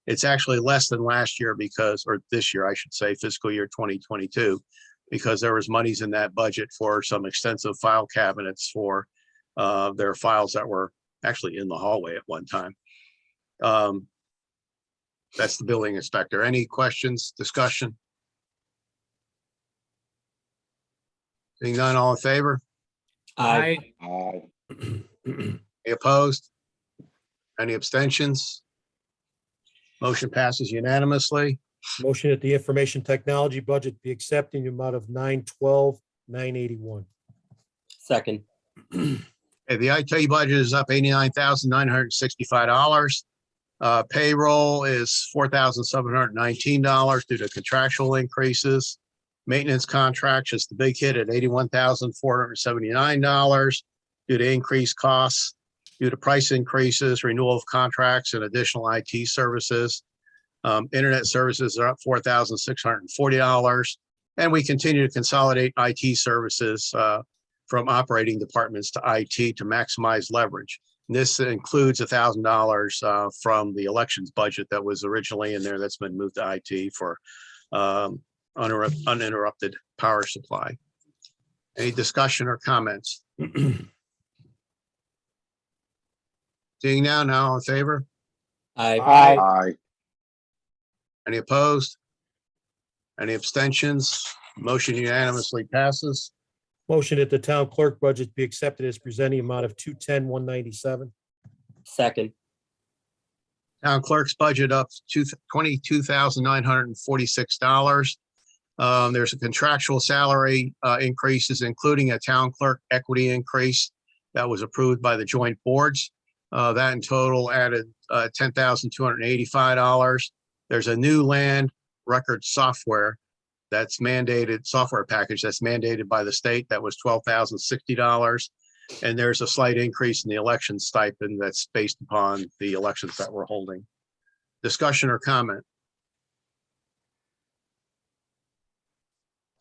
It's actually less than last year because, or this year, I should say, fiscal year 2022, because there was monies in that budget for some extensive file cabinets for their files that were actually in the hallway at one time. That's the building inspector. Any questions, discussion? Seeing none, all in favor? Aye. Aye. Any opposed? Any abstentions? Motion passes unanimously. Motion that the information technology budget be accepted in the amount of 912,981. Second. Okay, the IT budget is up $89,965. Payroll is $4,719 due to contractual increases. Maintenance contracts is the big hit at $81,479 due to increased costs, due to price increases, renewal of contracts, and additional IT services. Internet services are up $4,640. And we continue to consolidate IT services from operating departments to IT to maximize leverage. And this includes $1,000 from the elections budget that was originally in there that's been moved to IT for uninterrupted power supply. Any discussion or comments? Seeing now all in favor? Aye. Aye. Any opposed? Any abstentions? Motion unanimously passes. Motion that the town clerk budget be accepted as presenting amount of 210,197. Second. Town clerk's budget up to $22,946. There's a contractual salary increases, including a town clerk equity increase that was approved by the joint boards. That in total added $10,285. There's a new land record software that's mandated, software package that's mandated by the state that was $12,060. And there's a slight increase in the election stipend that's based upon the elections that we're holding. Discussion or comment?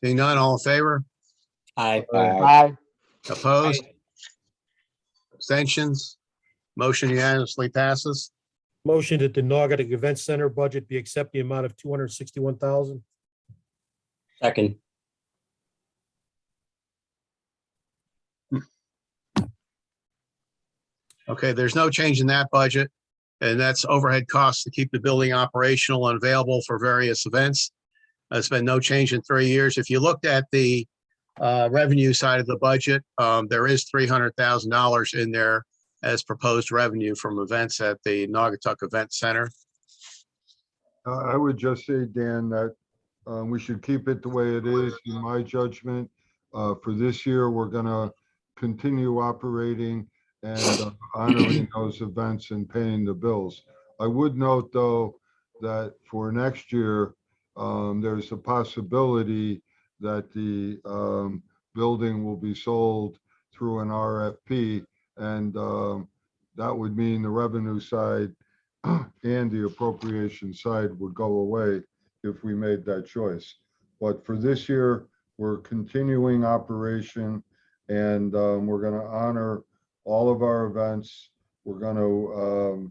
Seeing none, all in favor? Aye. Aye. Opposed? Abstentions? Motion unanimously passes. Motion that the Naugatuck Event Center budget be accepted the amount of 261,000. Second. Okay, there's no change in that budget. And that's overhead costs to keep the building operational and available for various events. There's been no change in 3 years. If you looked at the revenue side of the budget, there is $300,000 in there as proposed revenue from events at the Naugatuck Event Center. I would just say, Dan, that we should keep it the way it is, in my judgment. For this year, we're gonna continue operating and honoring those events and paying the bills. I would note, though, that for next year, there's a possibility that the building will be sold through an RFP, and that would mean the revenue side and the appropriation side would go away if we made that choice. But for this year, we're continuing operation, and we're going to honor all of our events. We're going to,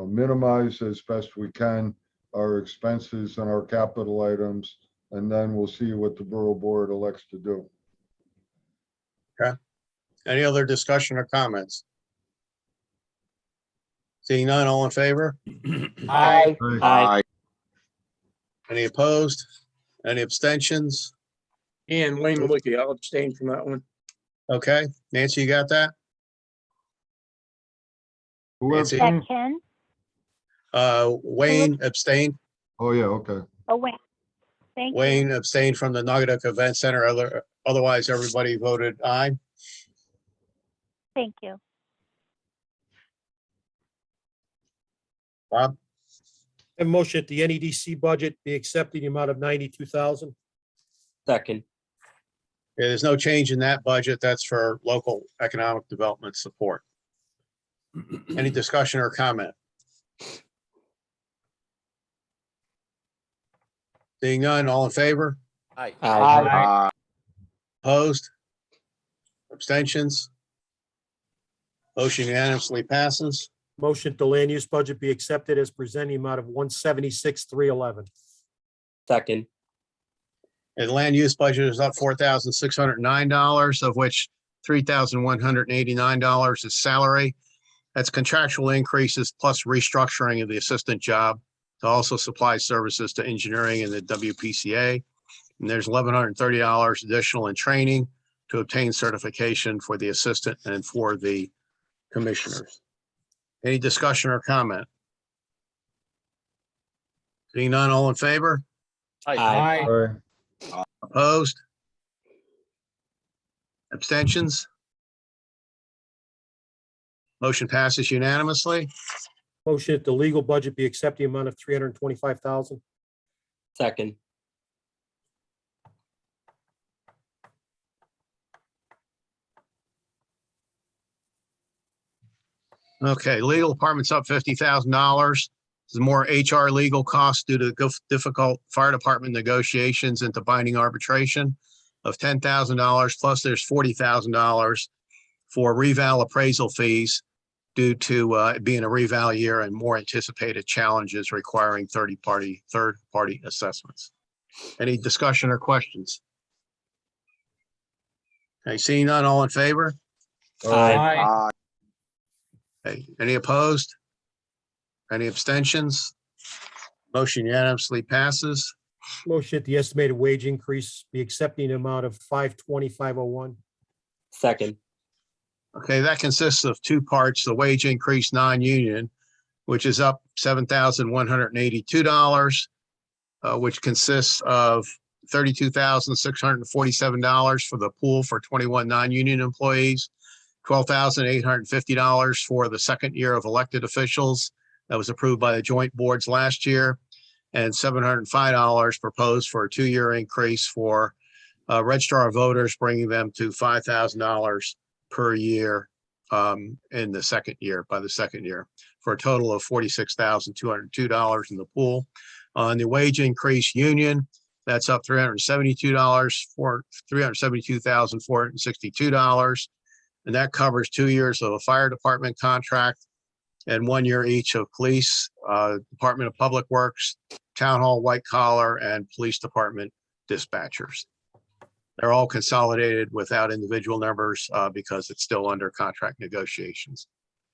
minimize as best we can our expenses and our capital items, and then we'll see what the borough board elects to do. Any other discussion or comments? Seeing none, all in favor? Aye. Aye. Any opposed? Any abstentions? And Wayne Malicki, I'll abstain from that one. Okay, Nancy, you got that? Whoever, That Ken? Wayne abstained. oh, yeah, okay. Oh, Wayne. Thank you. Wayne abstained from the Naugatuck Event Center. Otherwise, everybody voted aye. Thank you. Bob? A motion that the NEDC budget be accepted the amount of 92,000. Second. Yeah, there's no change in that budget. That's for local economic development support. Any discussion or comment? Seeing none, all in favor? Aye. Aye. Opposed? Abstentions? Motion unanimously passes. Motion that the land use budget be accepted as presented the amount of 176,311. Second. And land use budget is up $4,609, of which $3,189 is salary. That's contractual increases plus restructuring of the assistant job to also supply services to engineering and the WPCA. And there's $1,130 additional in training to obtain certification for the assistant and for the commissioners. Any discussion or comment? Seeing none, all in favor? Aye. Aye. Opposed? Abstentions? Motion passes unanimously. Motion that the legal budget be accepted the amount of 325,000. Second. Okay, legal department's up $50,000. There's more HR legal costs due to difficult fire department negotiations into binding arbitration of $10,000, plus there's $40,000 for reval appraisal fees due to it being a reval year and more anticipated challenges requiring third-party assessments. Any discussion or questions? Okay, seeing none, all in favor? Aye. Okay, any opposed? Any abstentions? Motion unanimously passes. Motion that the estimated wage increase be accepting the amount of 520,501. Second. Okay, that consists of two parts, the wage increase non-union, which is up $7,182, which consists of $32,647 for the pool for 21 non-union employees, $12,850 for the second year of elected officials. That was approved by the joint boards last year, and $705 proposed for a 2-year increase for registrar of voters, bringing them to $5,000 per year in the second year, by the second year, for a total of $46,202 in the pool. On the wage increase union, that's up $372 for $372,462. And that covers 2 years of a fire department contract and 1 year each of police, Department of Public Works, town hall, white collar, and police department dispatchers. They're all consolidated without individual numbers because it's still under contract negotiations.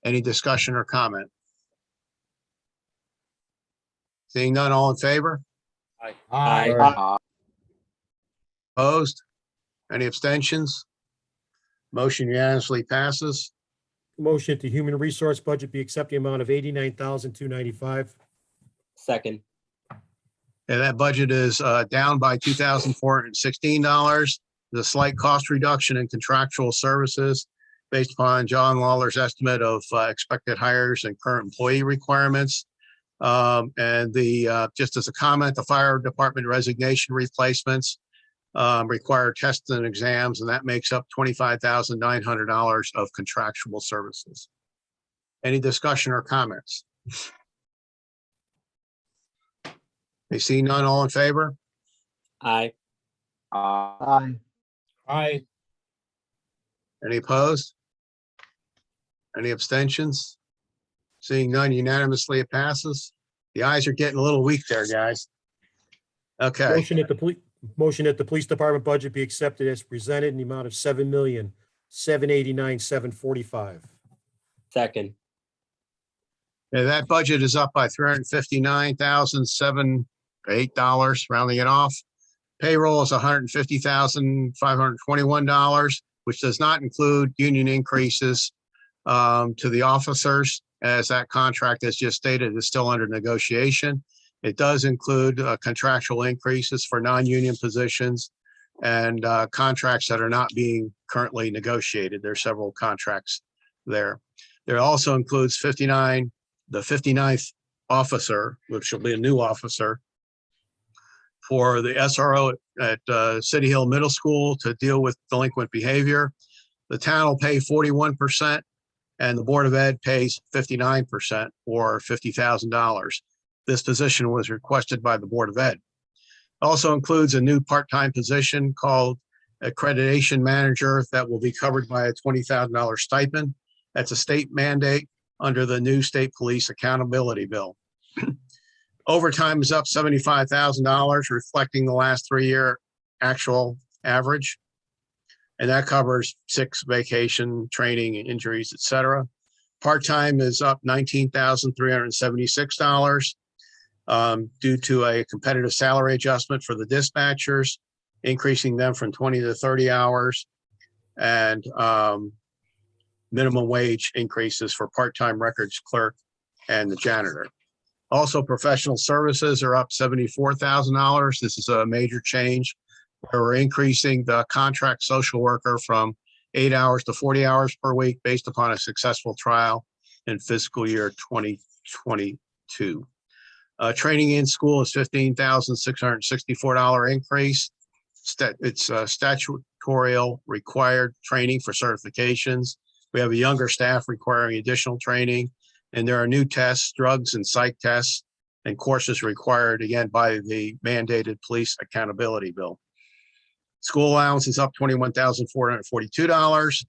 Any discussion or comment? Seeing none, all in favor? Aye. Opposed? Any abstentions? Motion unanimously passes. Motion to human resource budget be accepted the amount of 89,295. Second. And that budget is down by $2,416. The slight cost reduction in contractual services based upon John Lawler's estimate of expected hires and current employee requirements. And just as a comment, the fire department resignation replacements require tests and exams, and that makes up $25,900 of contractual services. Any discussion or comments? I see none, all in favor? Aye. Aye. Aye. Any opposed? Any abstentions? Seeing none, unanimously it passes. The ayes are getting a little weak there, guys. Okay, Motion that the police department budget be accepted as presented in the amount of $7,789,745. Second. and that budget is up by $359,008, rounding it off. Payroll is $150,521, which does not include union increases to the officers, as that contract, as just stated, is still under negotiation. It does include contractual increases for non-union positions and contracts that are not being currently negotiated. There are several contracts there. There also includes the 59th officer, which will be a new officer for the SRO at City Hill Middle School to deal with delinquent behavior. The town will pay 41%, and the Board of Ed pays 59%, or $50,000. This position was requested by the Board of Ed. Also includes a new part-time position called accreditation manager that will be covered by a $20,000 stipend. That's a state mandate under the new state police accountability bill. Overtime is up $75,000, reflecting the last 3-year actual average. And that covers sick, vacation, training, injuries, et cetera. Part-time is up $19,376 due to a competitive salary adjustment for the dispatchers, increasing them from 20 to 30 hours, and minimum wage increases for part-time records clerk and the janitor. Also, professional services are up $74,000. This is a major change, where we're increasing the contract social worker from 8 hours to 40 hours per week based upon a successful trial in fiscal year 2022. Training in school is $15,664 increase. It's statutorial required training for certifications. We have a younger staff requiring additional training, and there are new tests, drugs and psych tests, and courses required again by the mandated police accountability bill. School allowance is up $21,442.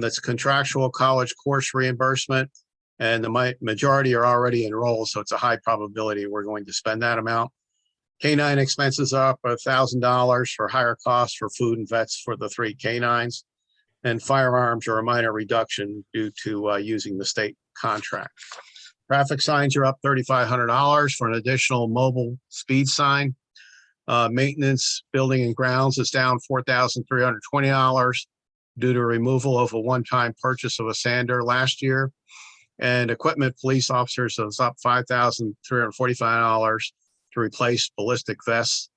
That's contractual college course reimbursement, and the majority are already enrolled, so it's a high probability we're going to spend that amount. Canine expenses are up $1,000 for higher costs for food and vets for the 3 canines. And firearms are a minor reduction due to using the state contract. Traffic signs are up $3,500 for an additional mobile speed sign. Maintenance, building and grounds is down $4,320 due to removal of a one-time purchase of a sander last year. And equipment, police officers is up $5,345 to replace ballistic vests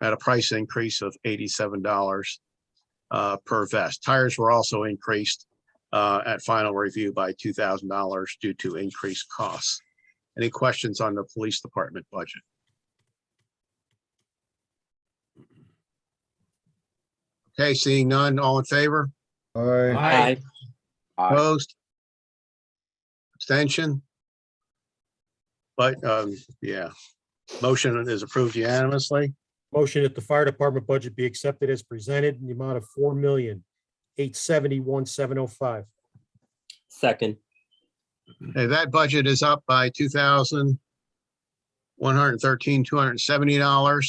at a price increase of $87 per vest. Tires were also increased at final review by $2,000 due to increased costs. Any questions on the police department budget? Okay, seeing none, all in favor? Aye. Aye. Opposed? Abstention? But, yeah, motion is approved unanimously. Motion that the fire department budget be accepted as presented in the amount of $4,871,705. Second. Okay, that budget is up by $2,270.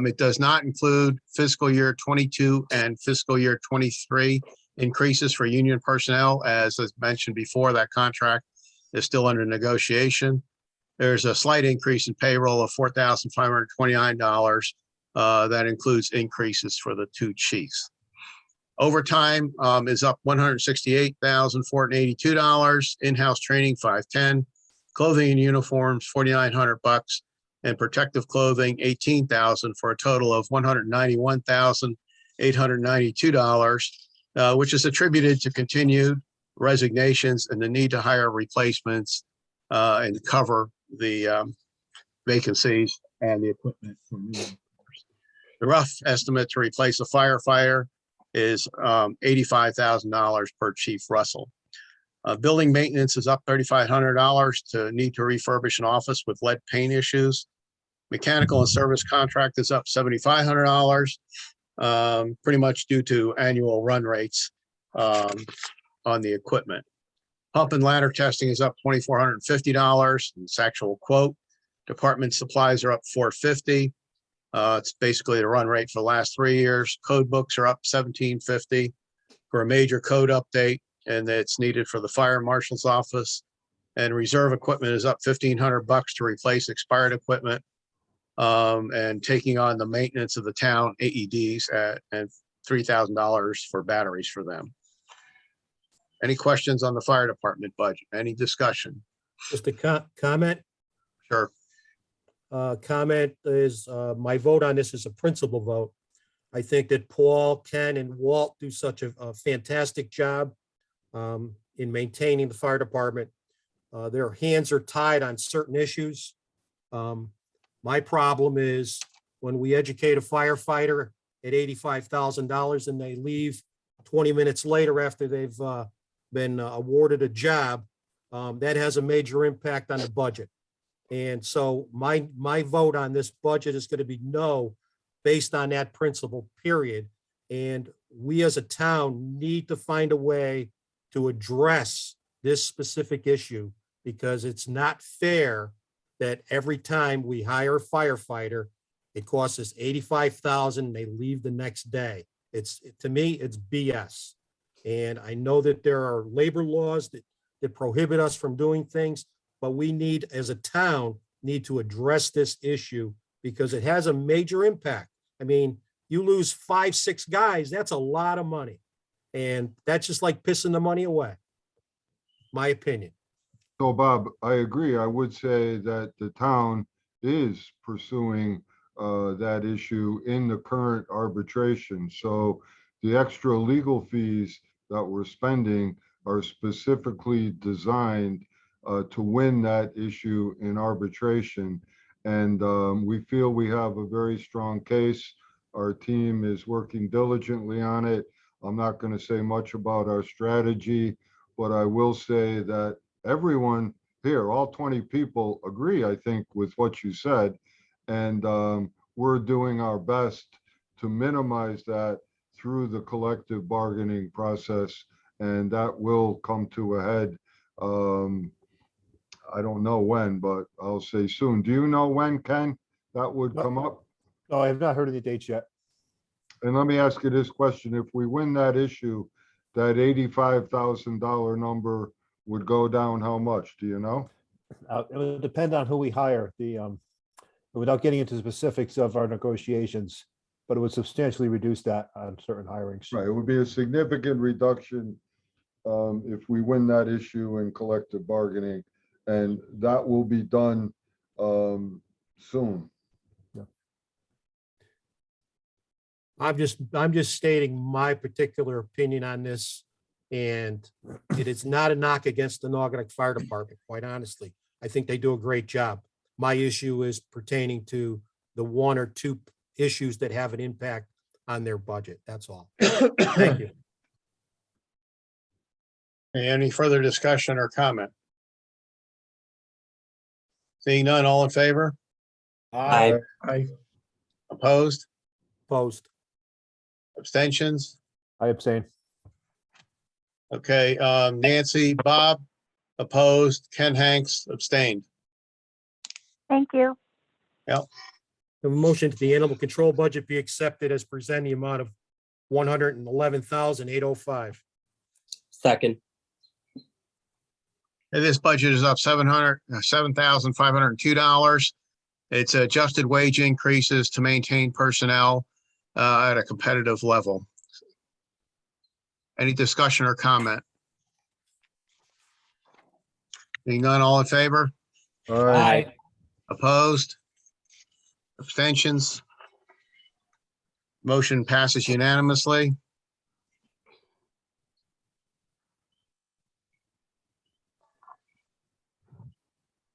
It does not include fiscal year 22 and fiscal year 23 increases for union personnel. As mentioned before, that contract is still under negotiation. There's a slight increase in payroll of $4,529. That includes increases for the two chiefs. Overtime is up $168,482. In-house training $510. Clothing and uniforms $4,900, and protective clothing $18,000 for a total of $191,892, which is attributed to continued resignations and the need to hire replacements and cover the vacancies and the equipment for new employees. The rough estimate to replace a firefighter is $85,000 per Chief Russell. Building maintenance is up $3,500 to need to refurbish an office with lead paint issues. Mechanical and service contract is up $7,500, pretty much due to annual run rates on the equipment. Pump and ladder testing is up $2,450. It's actual quote. Department supplies are up $450. It's basically the run rate for the last 3 years. Code books are up $1,750 for a major code update, and it's needed for the fire marshal's office. And reserve equipment is up $1,500 to replace expired equipment, and taking on the maintenance of the town AEDs and $3,000 for batteries for them. Any questions on the fire department budget? Any discussion? Just a comment. Sure. Comment is, my vote on this is a principal vote. I think that Paul, Ken, and Walt do such a fantastic job in maintaining the fire department. Their hands are tied on certain issues. My problem is when we educate a firefighter at $85,000 and they leave 20 minutes later after they've been awarded a job, that has a major impact on the budget. And so my vote on this budget is going to be no, based on that principle, period. And we as a town need to find a way to address this specific issue, because it's not fair that every time we hire a firefighter, it costs us $85,000, they leave the next day. To me, it's BS. And I know that there are labor laws that prohibit us from doing things, but we need, as a town, need to address this issue because it has a major impact. I mean, you lose 5, 6 guys, that's a lot of money. And that's just like pissing the money away. My opinion. So Bob, I agree. I would say that the town is pursuing that issue in the current arbitration. So the extra legal fees that we're spending are specifically designed to win that issue in arbitration. And we feel we have a very strong case. Our team is working diligently on it. I'm not going to say much about our strategy, but I will say that everyone here, all 20 people agree, I think, with what you said. And we're doing our best to minimize that through the collective bargaining process. And that will come to a head. I don't know when, but I'll say soon. Do you know when, Ken, that would come up? No, I have not heard of the dates yet. And let me ask you this question. If we win that issue, that $85,000 number would go down how much? Do you know? It would depend on who we hire. Without getting into specifics of our negotiations, but it would substantially reduce that on certain hirings. Right, it would be a significant reduction if we win that issue in collective bargaining, and that will be done soon. I'm just stating my particular opinion on this. And it is not a knock against the Naugatuck Fire Department, quite honestly. I think they do a great job. My issue is pertaining to the one or two issues that have an impact on their budget. That's all. Thank you. Any further discussion or comment? Seeing none, all in favor? Aye. Opposed? Opposed. Abstentions? I abstain. Okay, Nancy, Bob, opposed, Ken Hanks abstained. Thank you. The motion to the animal control budget be accepted as presented, the amount of $111,805. Second. And this budget is up $7,502. It's adjusted wage increases to maintain personnel at a competitive level. Any discussion or comment? Being none, all in favor? Aye. Opposed? Abstentions? Motion passes unanimously.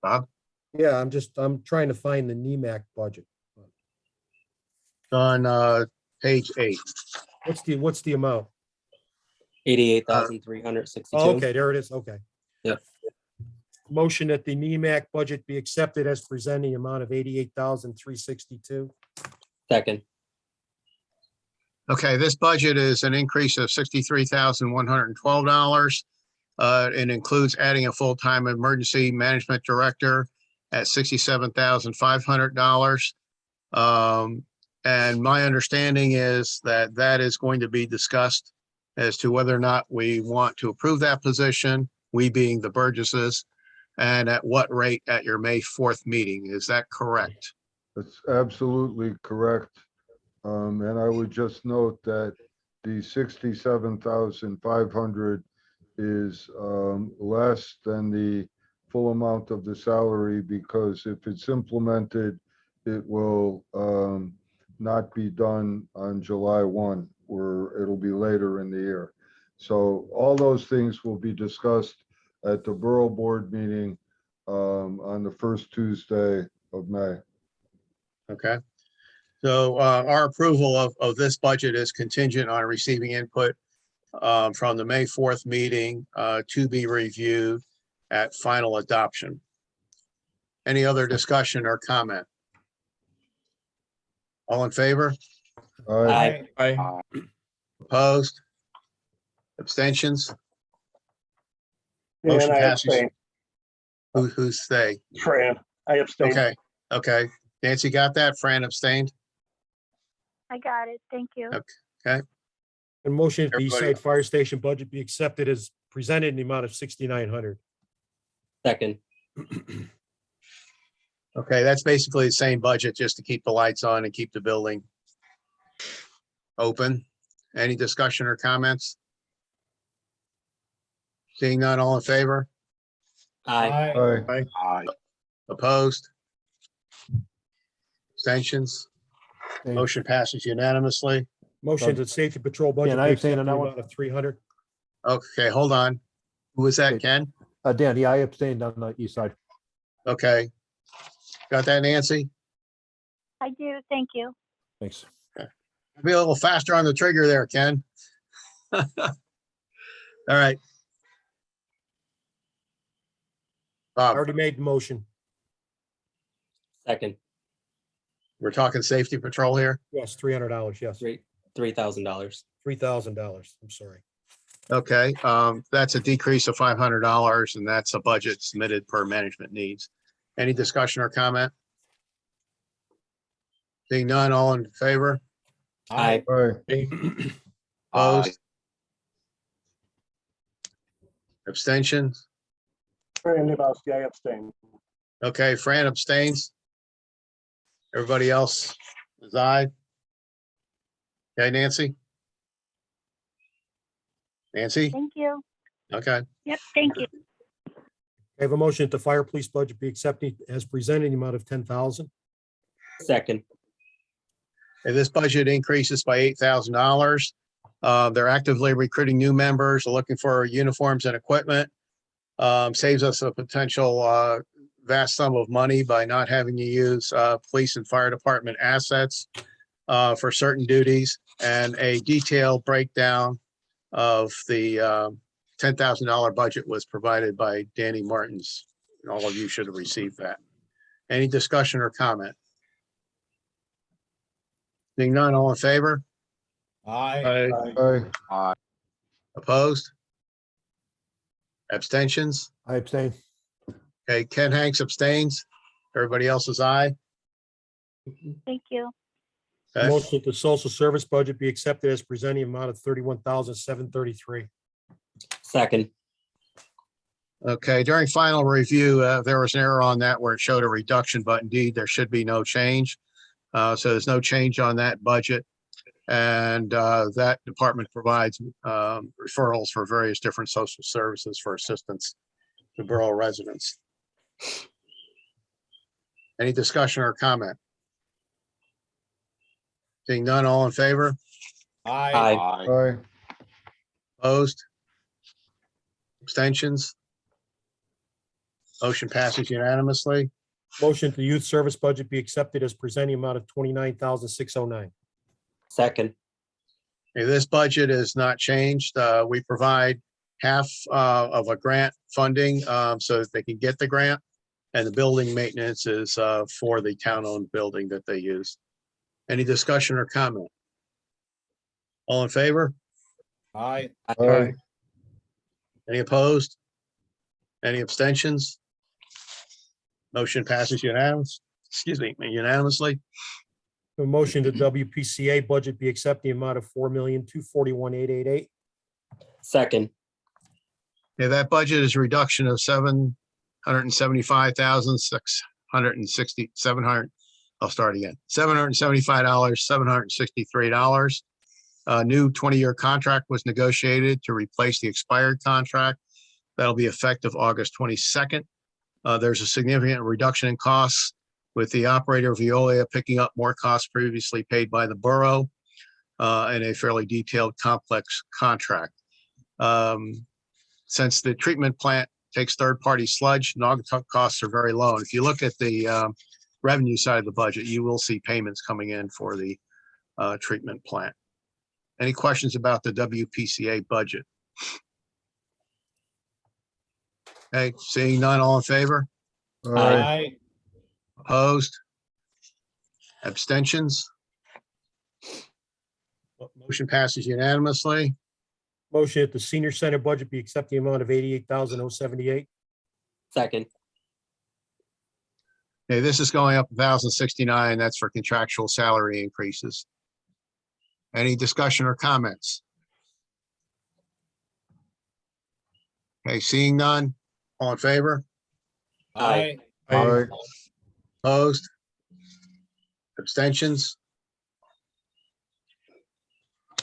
Bob, Yeah, I'm trying to find the NEMAC budget. on page 8. What's the amount? 88,362. Oh, okay, there it is. Okay. Yep. Motion that the NEMAC budget be accepted as presenting, amount of 88,362. Second. Okay, this budget is an increase of $63,112. It includes adding a full-time emergency management director at $67,500. And my understanding is that that is going to be discussed as to whether or not we want to approve that position, we being the Burgesses, and at what rate at your May 4th meeting. Is that correct? That's absolutely correct. And I would just note that the 67,500 is less than the full amount of the salary, because if it's implemented, it will not be done on July 1, or it'll be later in the year. So all those things will be discussed at the Borough Board meeting on the first Tuesday of May. Okay. So our approval of this budget is contingent on receiving input from the May 4th meeting to be reviewed at final adoption. Any other discussion or comment? All in favor? Aye. Opposed? Abstentions? And Motion I passes. abstain. Who's they? Fran, I abstain. Okay, okay. Nancy got that? Fran abstained? I got it. Thank you. Okay. And motion that the Everybody- Eastside Fire Station budget be accepted as presented in the amount of 6,900. Second. Okay, that's basically the same budget, just to keep the lights on and keep the building open. Any discussion or comments? Seeing none, all in favor? Aye. Aye. Opposed? Abstentions? Abstain. Motion passes unanimously. Motion that Safety Patrol budget. Dan, I be abstain on accepted in that the one. amount of 300. Okay, hold on. Who was that, Ken? Dan, yeah, I abstained on the east side. Okay. Got that, Nancy? I do. Thank you. Thanks. Be a little faster on the trigger there, Ken. All right. I Bob, already made the motion. Second. we're talking safety patrol here. Yes, $300. Yes, $3,000. $3,000. I'm sorry. Okay, that's a decrease of $500, and that's a budget submitted per management needs. Any discussion or comment? Seeing none, all in favor? Aye. Aye. Opposed? Abstentions? Fran Lebowski, I abstain. Okay, Fran abstains. Everybody else is aye. Okay, Nancy? Nancy? Thank you. Okay, Yep. Thank you. I have a motion that the fire police budget be accepted as presented in the amount of 10,000. Second. And this budget increases by $8,000. They're actively recruiting new members, looking for uniforms and equipment. Saves us a potential vast sum of money by not having to use police and fire department assets for certain duties, and a detailed breakdown of the $10,000 budget was provided by Danny Martins. All of you should have received that. Any discussion or comment? Seeing none, all in favor? Aye. Aye. Opposed? Abstentions? I abstain. Okay, Ken Hanks abstains. Everybody else is aye. Thank you. Okay. Motion that the social service budget be accepted as presenting amount of 31,733. Second. Okay, during final review, there was an error on that where it showed a reduction, but indeed there should be no change. So there's no change on that budget. And that department provides referrals for various different social services for assistance to borough residents. Any discussion or comment? Seeing none, all in favor? Aye. Aye. Opposed? Abstentions? Motion passes unanimously. Motion to youth service budget be accepted as presenting amount of 29,609. Second. Okay, this budget is not changed. We provide half of a grant funding so that they can get the grant. And the building maintenance is for the town-owned building that they use. Any discussion or comment? All in favor? Aye. Aye. Any opposed? Any abstentions? Motion passes unanimously. A motion to WPCA budget be accepted the amount of 4,241,888. Second. Yeah, that budget is a reduction of 775,660. I'll start again. $775,763. A new 20-year contract was negotiated to replace the expired contract. That'll be effective August 22nd. There's a significant reduction in costs with the operator of Veolia picking up more costs previously paid by the borough and a fairly detailed, complex contract. Since the treatment plant takes third-party sludge, Naugatuck costs are very low. And if you look at the revenue side of the budget, you will see payments coming in for the treatment plant. Any questions about the WPCA budget? Okay, seeing none, all in favor? Aye. Opposed? Abstentions? Motion passes unanimously. Motion that the senior center budget be accepted the amount of 88,078. Second. Okay, this is going up 1,069. That's for contractual salary increases. Any discussion or comments? Okay, seeing none, all in favor? Aye. Aye. Opposed? Abstentions?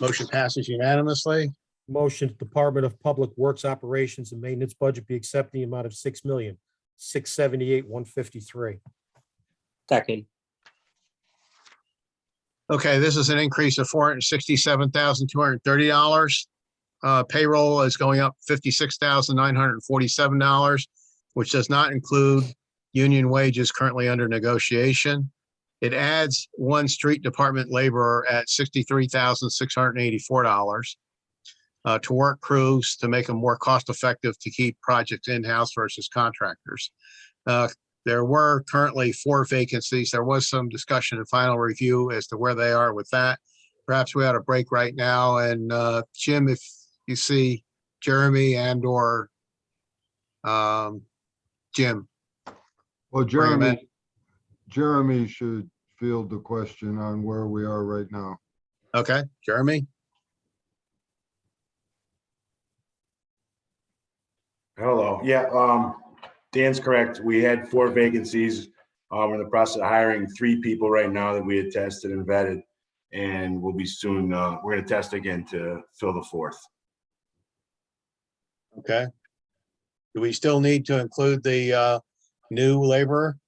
Motion passes unanimously. Motion that Department of Public Works Operations and Maintenance budget be accepted the amount of 6,678,153. Second. Okay, this is an increase of $467,230. Payroll is going up $56,947, which does not include union wages currently under negotiation. It adds one street department laborer at $63,684 to work crews to make them more cost effective to keep projects in-house versus contractors. There were currently 4 vacancies. There was some discussion and final review as to where they are with that. Perhaps we ought to break right now. And Jim, if you see Jeremy and or Jim. Well, bring 'em in. Jeremy should field the question on where we are right now. Okay, Jeremy? Hello. Yeah, Dan's correct. We had 4 vacancies. We're in the process of hiring 3 people right now that we had tested and vetted. And we'll be soon, we're gonna test again to fill the 4th. Okay. Do we still need to include the new laborer?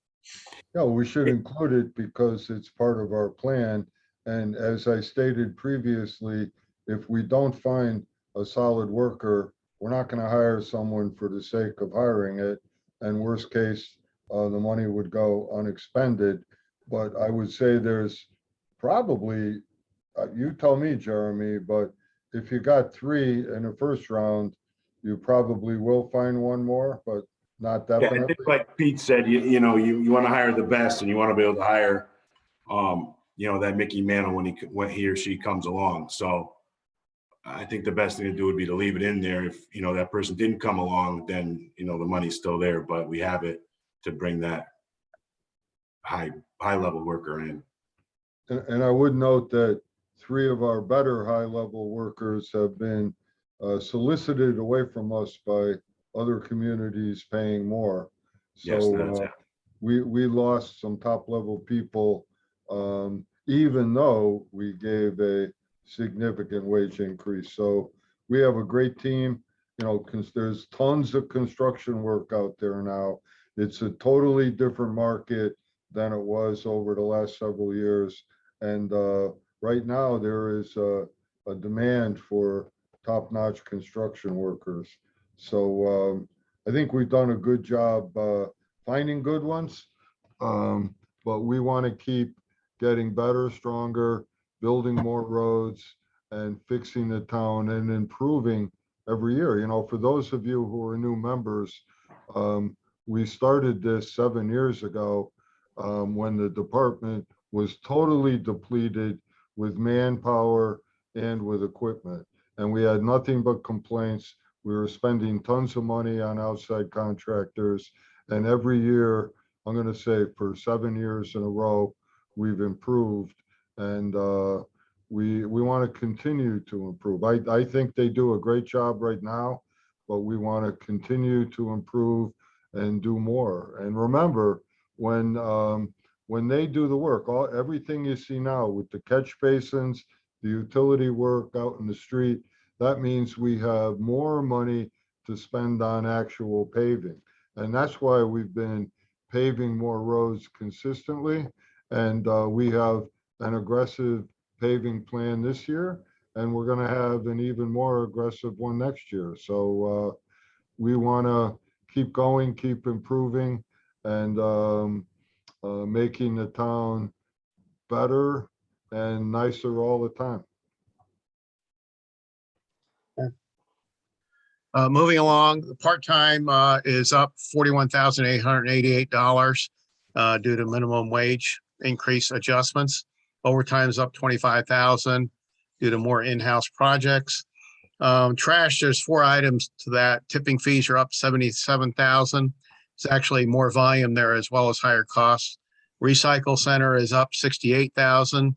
No, we should include it because it's part of our plan. And as I stated previously, if we don't find a solid worker, we're not going to hire someone for the sake of hiring it. And worst case, the money would go unexpended. But I would say there's probably, you tell me, Jeremy, but if you got 3 in the first round, you probably will find one more, but not Yeah, I definitely. think like Pete said, you know, you want to hire the best and you want to be able to hire, you know, that Mickey Mantle when he or she comes along. So I think the best thing to do would be to leave it in there. If, you know, that person didn't come along, then, you know, the money's still there, but we have it to bring that high level worker in. And I would note that 3 of our better high-level workers have been solicited away from us by other communities paying more. Yes, that's So it. we lost some top-level people, even though we gave a significant wage increase. So we have a great team, you know, because there's tons of construction work out there now. It's a totally different market than it was over the last several years. And right now, there is a demand for top-notch construction workers. So I think we've done a good job finding good ones, but we want to keep getting better, stronger, building more roads, and fixing the town and improving every year. You know, for those of you who are new members, we started this 7 years ago when the department was totally depleted with manpower and with equipment. And we had nothing but complaints. We were spending tons of money on outside contractors. And every year, I'm going to say for 7 years in a row, we've improved. And we want to continue to improve. I think they do a great job right now, but we want to continue to improve and do more. And remember, when they do the work, everything you see now with the catch basins, the utility work out in the street, that means we have more money to spend on actual paving. And that's why we've been paving more roads consistently. And we have an aggressive paving plan this year, and we're going to have an even more aggressive one next year. So we want to keep going, keep improving, and making the town better and nicer all the time. Moving along, the part-time is up $41,888 due to minimum wage increase adjustments. Overtime is up $25,000 due to more in-house projects. Trash, there's 4 items to that. Tipping fees are up $77,000. It's actually more volume there as well as higher costs. Recycle center is up $68,000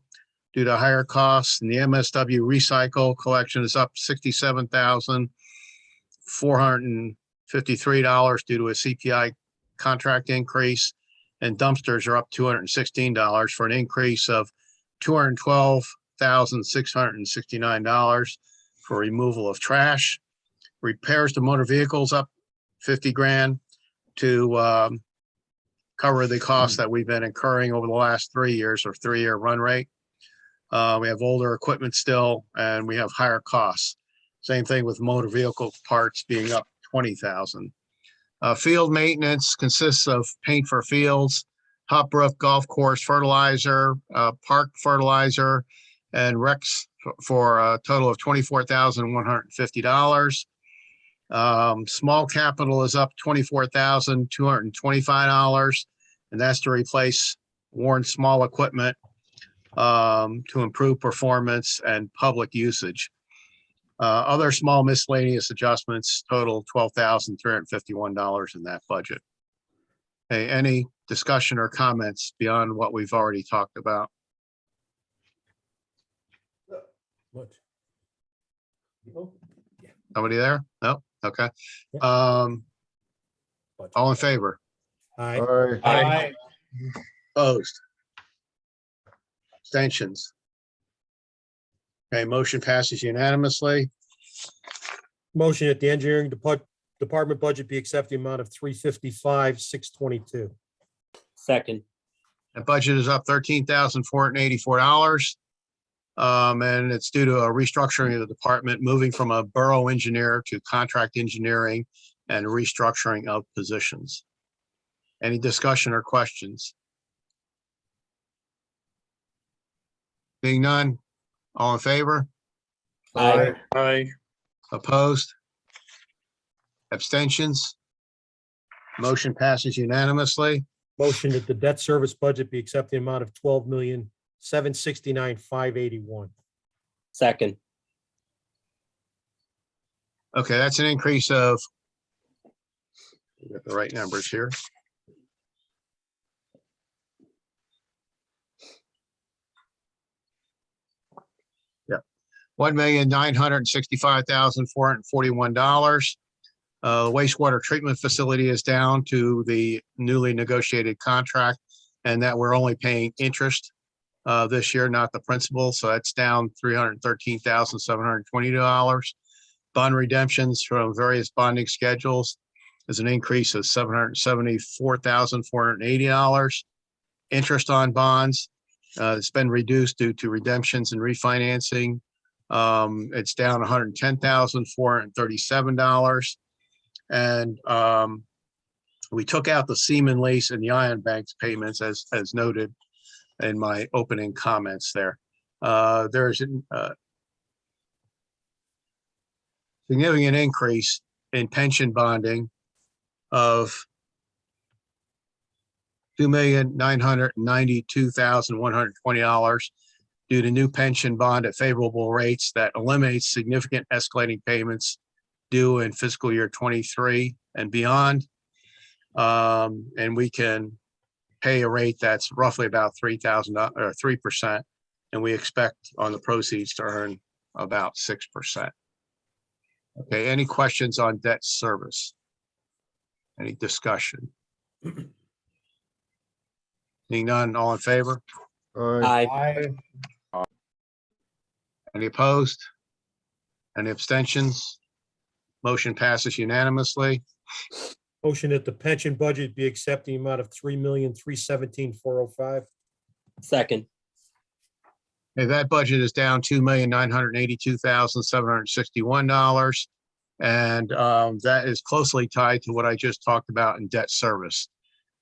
due to higher costs, and the MSW recycle collection is up $67,453 due to a CPI contract increase, and dumpsters are up $216 for an increase of $212,669 for removal of trash. Repairs to motor vehicles up 50 grand to cover the costs that we've been incurring over the last 3 years, or 3-year run rate. We have older equipment still, and we have higher costs. Same thing with motor vehicle parts being up 20,000. Field maintenance consists of paint for fields, Hop Roof golf course fertilizer, park fertilizer, and Rex for a total of $24,150. Small capital is up $24,225, and that's to replace worn small equipment to improve performance and public usage. Other small miscellaneous adjustments total $12,351 in that budget. Hey, any discussion or comments beyond what we've already talked about? Nobody there? No? Okay. All in favor? Aye. Aye. Opposed? Abstentions? Okay, motion passes unanimously. Motion that the engineering department budget be accepted the amount of $355,622. Second. The budget is up $13,484. And it's due to a restructuring of the department, moving from a borough engineer to contract engineering and restructuring of positions. Any discussion or questions? Being none, all in favor? Aye. Aye. Opposed? Abstentions? Motion passes unanimously. Motion that the debt service budget be accepted in the amount of 12,769,581. Second. Okay, that's an increase of, get the right numbers here. Yeah, $1,965,441. The wastewater treatment facility is down to the newly negotiated contract, and that we're only paying interest this year, not the principal. So that's down $313,722. Bond redemptions from various bonding schedules is an increase of $774,480. Interest on bonds, it's been reduced due to redemptions and refinancing. It's down $110,437. And we took out the Seaman lease and the Ion Banks payments as noted in my opening comments there. There's a significant increase in pension bonding of $2,992,120 due to new pension bond at favorable rates that eliminates significant escalating payments due in fiscal year 23 and beyond. And we can pay a rate that's roughly about $3,000 or 3%. And we expect on the proceeds to earn about 6%. Okay, any questions on debt service? Any discussion? Seeing none, all in favor? Aye. Aye. Any opposed? Any abstentions? Motion passes unanimously. Motion that the pension budget be accepted in the amount of $3,317,405. Second. Okay, that budget is down $2,982,761. And that is closely tied to what I just talked about in debt service.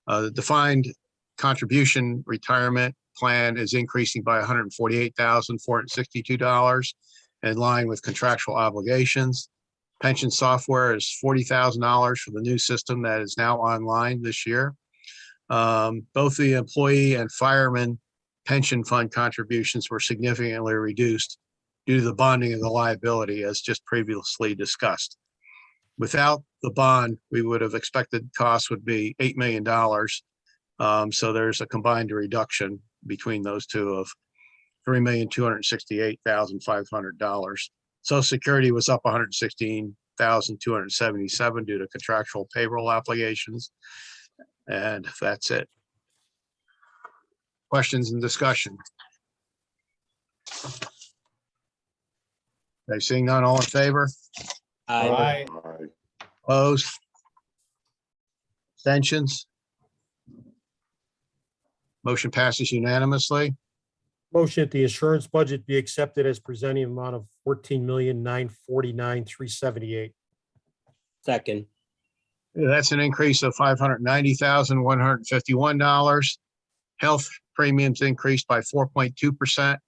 The defined contribution retirement plan is increasing by $148,462 in line with contractual obligations. Pension software is $40,000 for the new system that is now online this year. Both the employee and fireman pension fund contributions were significantly reduced due to the bonding of the liability, as just previously discussed. Without the bond, we would have expected costs would be $8 million. So there's a combined reduction between those two of $3,268,500. Social Security was up $116,277 due to contractual payroll obligations. And that's it. Questions and discussion? Okay, seeing none, all in favor? Aye. Opposed? Abstentions? Motion passes unanimously. Motion that the insurance budget be accepted as presenting an amount of $14,949,378. Second. That's an increase of $590,151. Health premiums increased by 4.2%,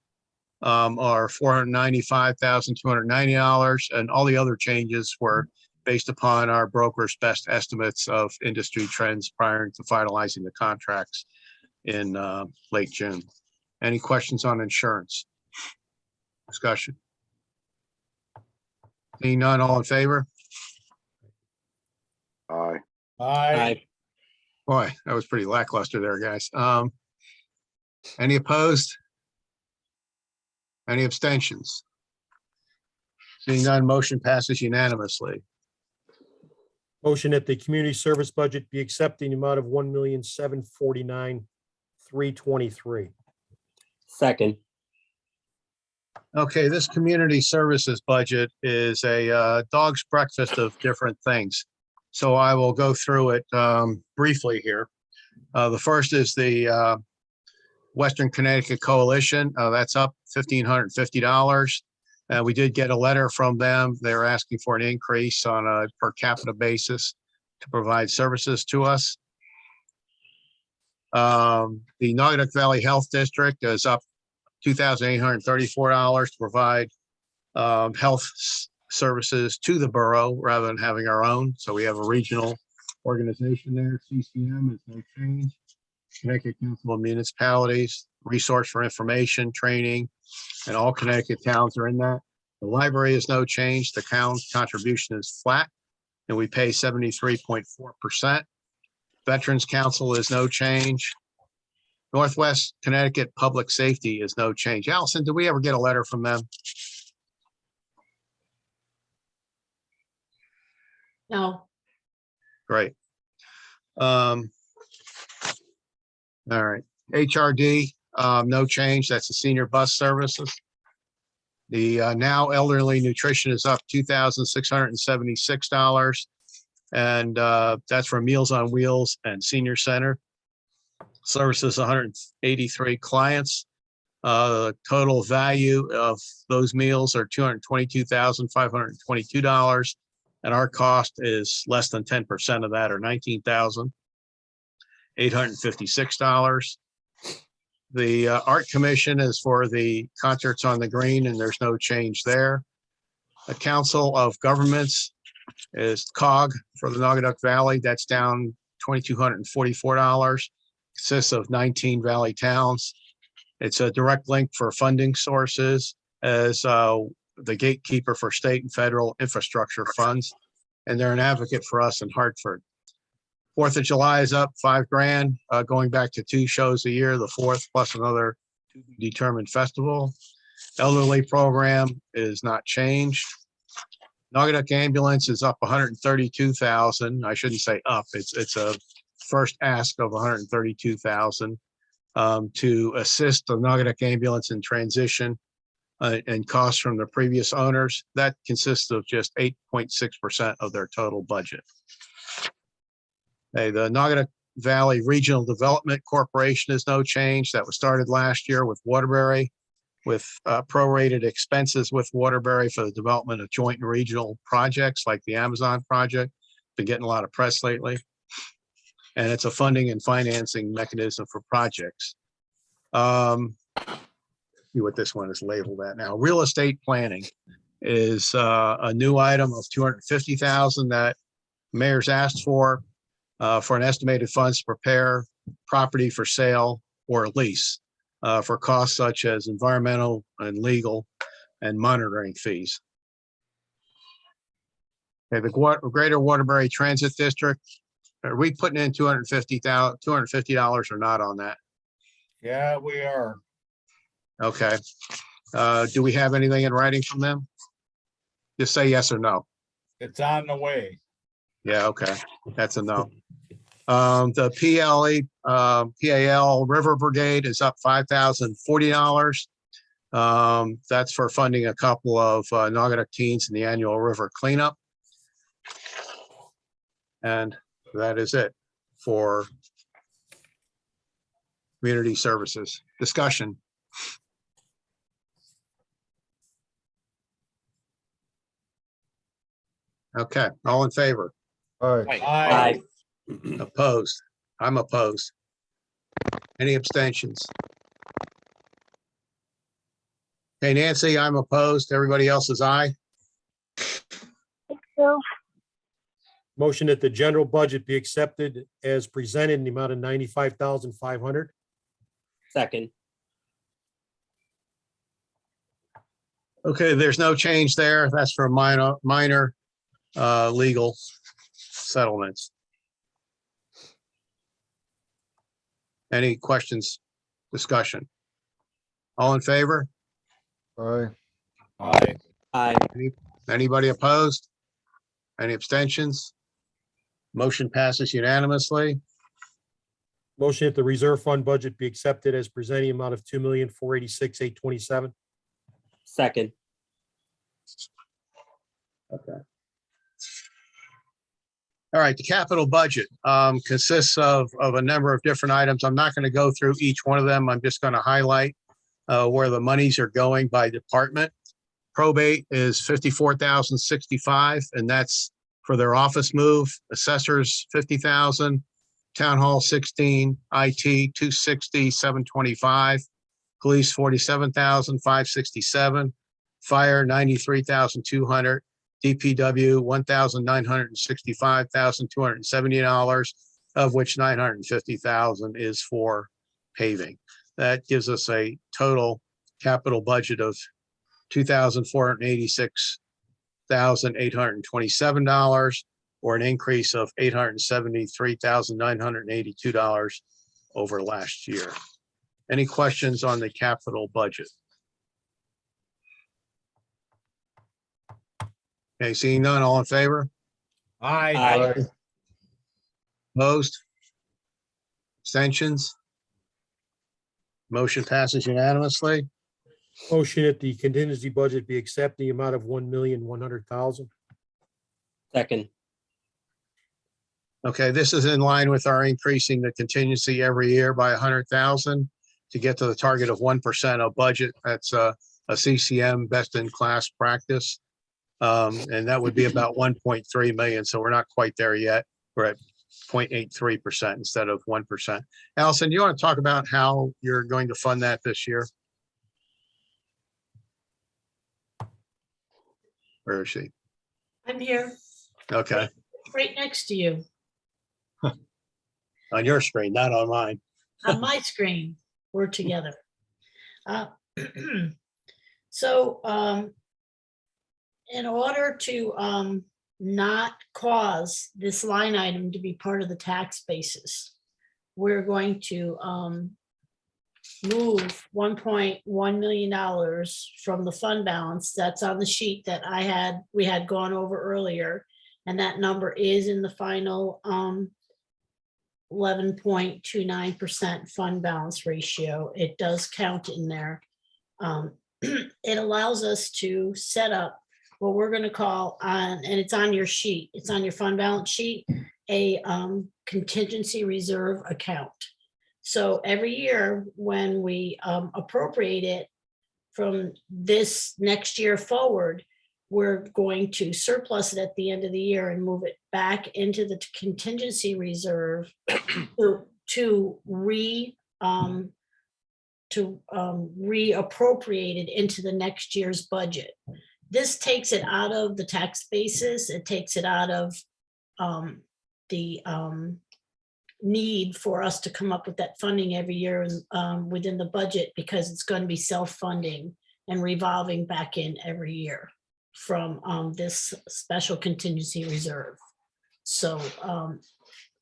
or $495,290. And all the other changes were based upon our broker's best estimates of industry trends prior to finalizing the contracts in late June. Any questions on insurance? Discussion? Seeing none, all in favor? Aye. Aye. Boy, that was pretty lackluster there, guys. Any opposed? Any abstentions? Seeing none, motion passes unanimously. Motion that the community service budget be accepted in the amount of $1,749,323. Second. Okay, this community services budget is a dog's breakfast of different things. So I will go through it briefly here. The first is the Western Connecticut Coalition. That's up $1,550. We did get a letter from them. They're asking for an increase on a per capita basis to provide services to us. The Naugatuck Valley Health District is up $2,834 to provide health services to the borough rather than having our own. So we have a regional organization there. CCM is no change. Connecticut Council of Municipalities, resource for information, training, and all Connecticut towns are in that. The library is no change. The town contribution is flat, and we pay 73.4%. Veterans Council is no change. Northwest Connecticut Public Safety is no change. Allison, did we ever get a letter from them? No, Great. All right, HRD, no change. That's the senior bus services. The now elderly nutrition is up $2,676. And that's for Meals on Wheels and Senior Center. Services 183 clients. Total value of those meals are $222,522. And our cost is less than 10% of that, or $19,856. The Art Commission is for the concerts on the green, and there's no change there. The Council of Governments is COG for the Naugatuck Valley. That's down $2,244. Consists of 19 valley towns. It's a direct link for funding sources as the gatekeeper for state and federal infrastructure funds. And they're an advocate for us in Hartford. 4th of July is up $5,000, going back to 2 shows a year, the 4th plus another to be determined festival. Elderly program is not changed. Naugatuck Ambulance is up 132,000. I shouldn't say up. It's a first ask of 132,000 to assist the Naugatuck Ambulance in transition and costs from the previous owners. That consists of just 8.6% of their total budget. The Naugatuck Valley Regional Development Corporation is no change. That was started last year with Waterbury, with prorated expenses with Waterbury for the development of joint and regional projects like the Amazon project. Been getting a lot of press lately. And it's a funding and financing mechanism for projects. See what this one is labeled at now. Real estate planning is a new item of $250,000 that mayor's asked for an estimated funds to prepare property for sale or lease for costs such as environmental and legal and monitoring fees. Okay, the Greater Waterbury Transit District, are we putting in $250 or not on that? Yeah, we are. Okay. Do we have anything in writing from them? Just say yes or no. It's on the way. Yeah, okay. That's a no. The PAL River Brigade is up $5,040. That's for funding a couple of Naugatuck teens in the annual river cleanup. And that is it for community services. Discussion. Okay, all in favor? All right, Aye. Opposed? I'm opposed. Any abstentions? Okay, Nancy, I'm opposed. Everybody else is aye. So, Motion that the general budget be accepted as presented in the amount of 95,500. Second. Okay, there's no change there. That's for minor legal settlements. Any questions, discussion? All in favor? all right. Aye. Aye. Anybody opposed? Any abstentions? Motion passes unanimously. Motion that the reserve fund budget be accepted as presented in the amount of 2,486,827. Second. Okay. All right, the capital budget consists of a number of different items. I'm not going to go through each one of them. I'm just going to highlight where the monies are going by department. Probate is 54,065, and that's for their office move. Assessors, 50,000. Town Hall, 16. IT, 260, 725. Police, 47,567. Fire, 93,200. DPW, $1,965,270, of which 950,000 is for paving. That gives us a total capital budget of $2,486,827, or an increase of $873,982 over last year. Any questions on the capital budget? Okay, seeing none, all in favor? Aye. Opposed? Abstentions? Motion passes unanimously. Motion that the contingency budget be accepted, the amount of 1,100,000. Second. Okay, this is in line with our increasing the contingency every year by 100,000 to get to the target of 1% of budget. That's a CCM best in class practice. And that would be about 1.3 million. So we're not quite there yet. We're at 0.83% instead of 1%. Allison, do you want to talk about how you're going to fund that this year? Where is she? I'm here, Okay, right next to you, on your screen, not on mine. on my screen. We're together. So, in order to not cause this line item to be part of the tax basis, we're going to move $1.1 million from the fund balance that's on the sheet that we had gone over earlier. And that number is in the final 11.29% fund balance ratio. It does count in there. It allows us to set up what we're going to call and it's on your sheet, it's on your fund balance sheet, a contingency reserve account. So every year when we appropriate it from this next year forward, we're going to surplus it at the end of the year and move it back into the contingency reserve to reappropriate it into the next year's budget. This takes it out of the tax basis. It takes it out of the need for us to come up with that funding every year within the budget, because it's going to be self-funding and revolving back in every year from this special contingency reserve. So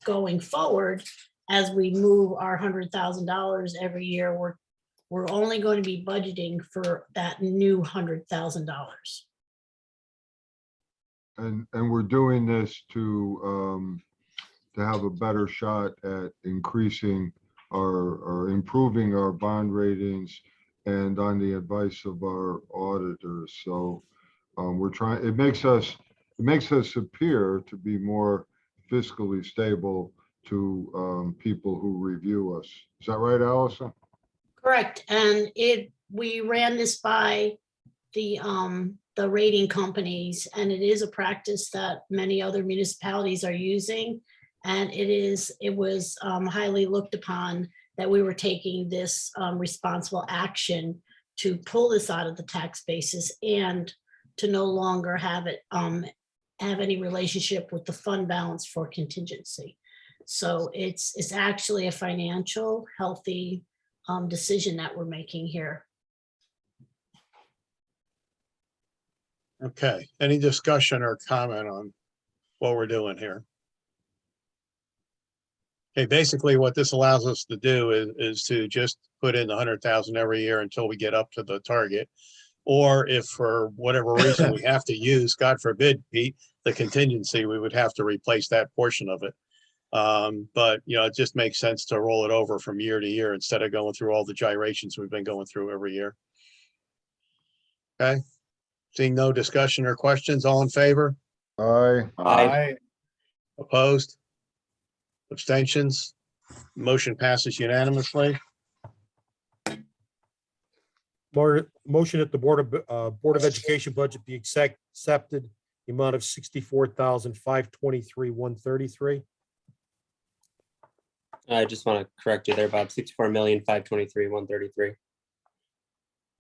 going forward, as we move our $100,000 every year, we're only going to be budgeting for that new $100,000. And we're doing this to have a better shot at increasing or improving our bond ratings and on the advice of our auditors. So we're trying, it makes us appear to be more fiscally stable to people who review us. Is that right, Allison? Correct. And we ran this by the rating companies, and it is a practice that many other municipalities are using. And it was highly looked upon that we were taking this responsible action to pull this out of the tax basis and to no longer have it have any relationship with the fund balance for contingency. So it's actually a financial healthy decision that we're making here. Okay, any discussion or comment on what we're doing here? Okay, basically what this allows us to do is to just put in the 100,000 every year until we get up to the target. Or if for whatever reason we have to use, God forbid, Pete, the contingency, we would have to replace that portion of it. But it just makes sense to roll it over from year to year instead of going through all the gyrations we've been going through every year. Okay, seeing no discussion or questions, all in favor? Aye. Opposed? Abstentions? Motion passes unanimously. Motion that the Board of Education budget be accepted, the amount of 64,523, 133. I just want to correct you there, Bob. 64,523,133. Is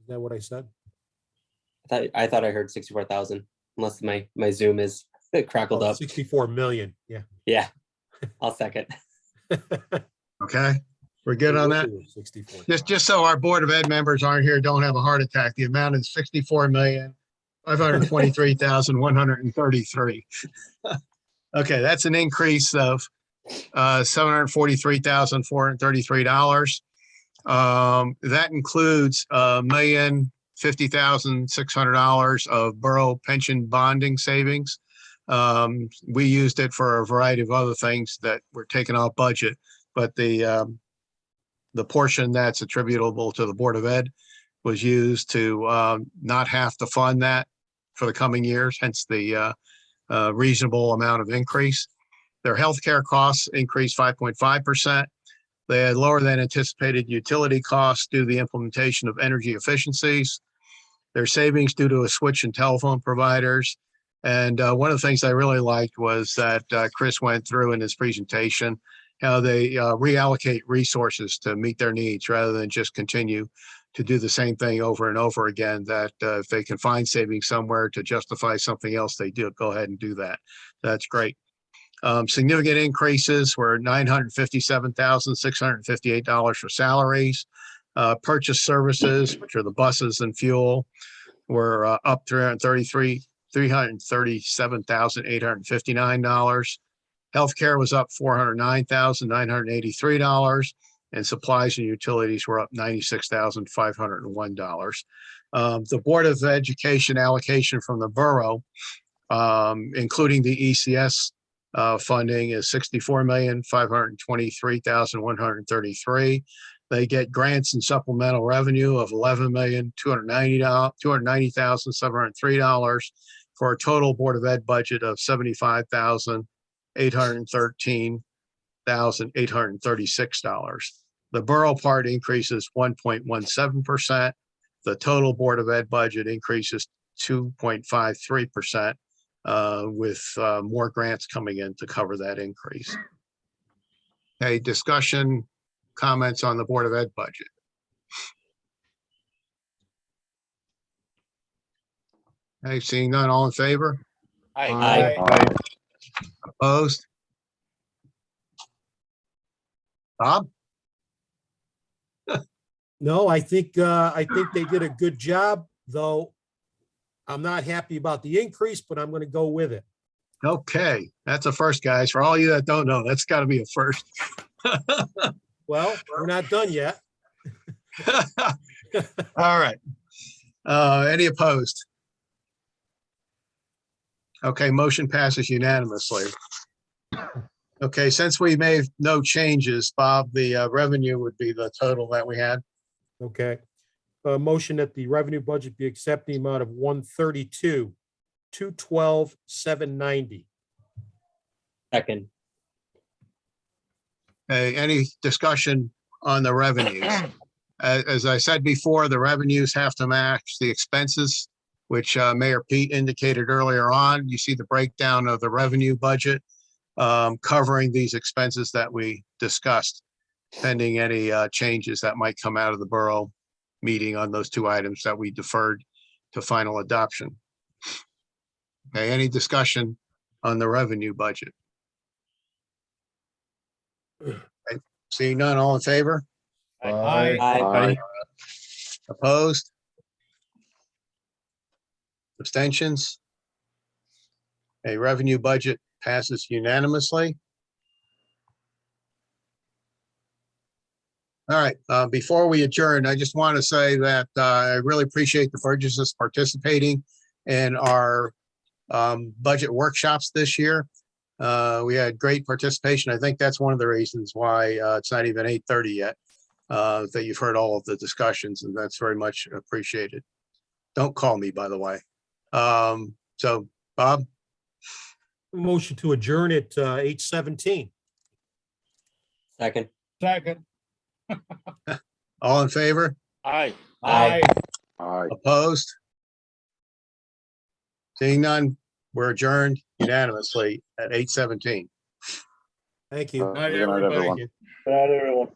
that what I said? I thought I heard 64,000, unless my Zoom is crackled Oh, up. 64 million, yeah. Yeah, I'll second. Okay, we're good on that? 64. Just so our Board of Ed members aren't here, don't have a heart attack, the amount is 64,523,133. Okay, that's an increase of $743,433. That includes $1,050,600 of borough pension bonding savings. We used it for a variety of other things that were taken off budget, but the portion that's attributable to the Board of Ed was used to not have to fund that for the coming years, hence the reasonable amount of increase. Their healthcare costs increased 5.5%. They had lower than anticipated utility costs due to the implementation of energy efficiencies. Their savings due to a switch in telephone providers. And one of the things I really liked was that Chris went through in his presentation how they reallocate resources to meet their needs rather than just continue to do the same thing over and over again, that if they can find savings somewhere to justify something else, they do go ahead and do that. That's great. Significant increases were $957,658 for salaries. Purchase services, which are the buses and fuel, were up $337,859. Healthcare was up $409,983, and supplies and utilities were up $96,501. The Board of Education allocation from the borough, including the ECS funding, is $64,523,133. They get grants and supplemental revenue of $11,290,703 for a total Board of Ed budget of $75,813,836. The borough part increases 1.17%. The total Board of Ed budget increases 2.53%, with more grants coming in to cover that increase. Okay, discussion, comments on the Board of Ed budget. Okay, seeing none, all in favor? Aye. Opposed? Bob? No, I think they did a good job, though. I'm not happy about the increase, but I'm going to go with it. Okay, that's a first, guys. For all you that don't know, that's got to be a first. Well, we're not done yet. All right. Any opposed? Okay, motion passes unanimously. Okay, since we made no changes, Bob, the revenue would be the total that we had. Okay. Motion that the revenue budget be accepted, the amount of 132,212,790. Second. Okay, any discussion on the revenues? As I said before, the revenues have to match the expenses, which Mayor Pete indicated earlier on. You see the breakdown of the revenue budget covering these expenses that we discussed, pending any changes that might come out of the borough meeting on those two items that we deferred to final adoption. Okay, any discussion on the revenue budget? Okay, seeing none, all in favor? Aye. Opposed? Abstentions? A revenue budget passes unanimously. All right, before we adjourn, I just want to say that I really appreciate the Burgesses participating in our budget workshops this year. We had great participation. I think that's one of the reasons why it's not even 8:30 yet, that you've heard all of the discussions, and that's very much appreciated. Don't call me, by the way. So, Bob? Motion to adjourn at 8:17. Second. Second. All in favor? Aye. Aye. Aye. Opposed? Seeing none, we're adjourned unanimously at 8:17. Thank you. Good night, everyone. Good night, everyone.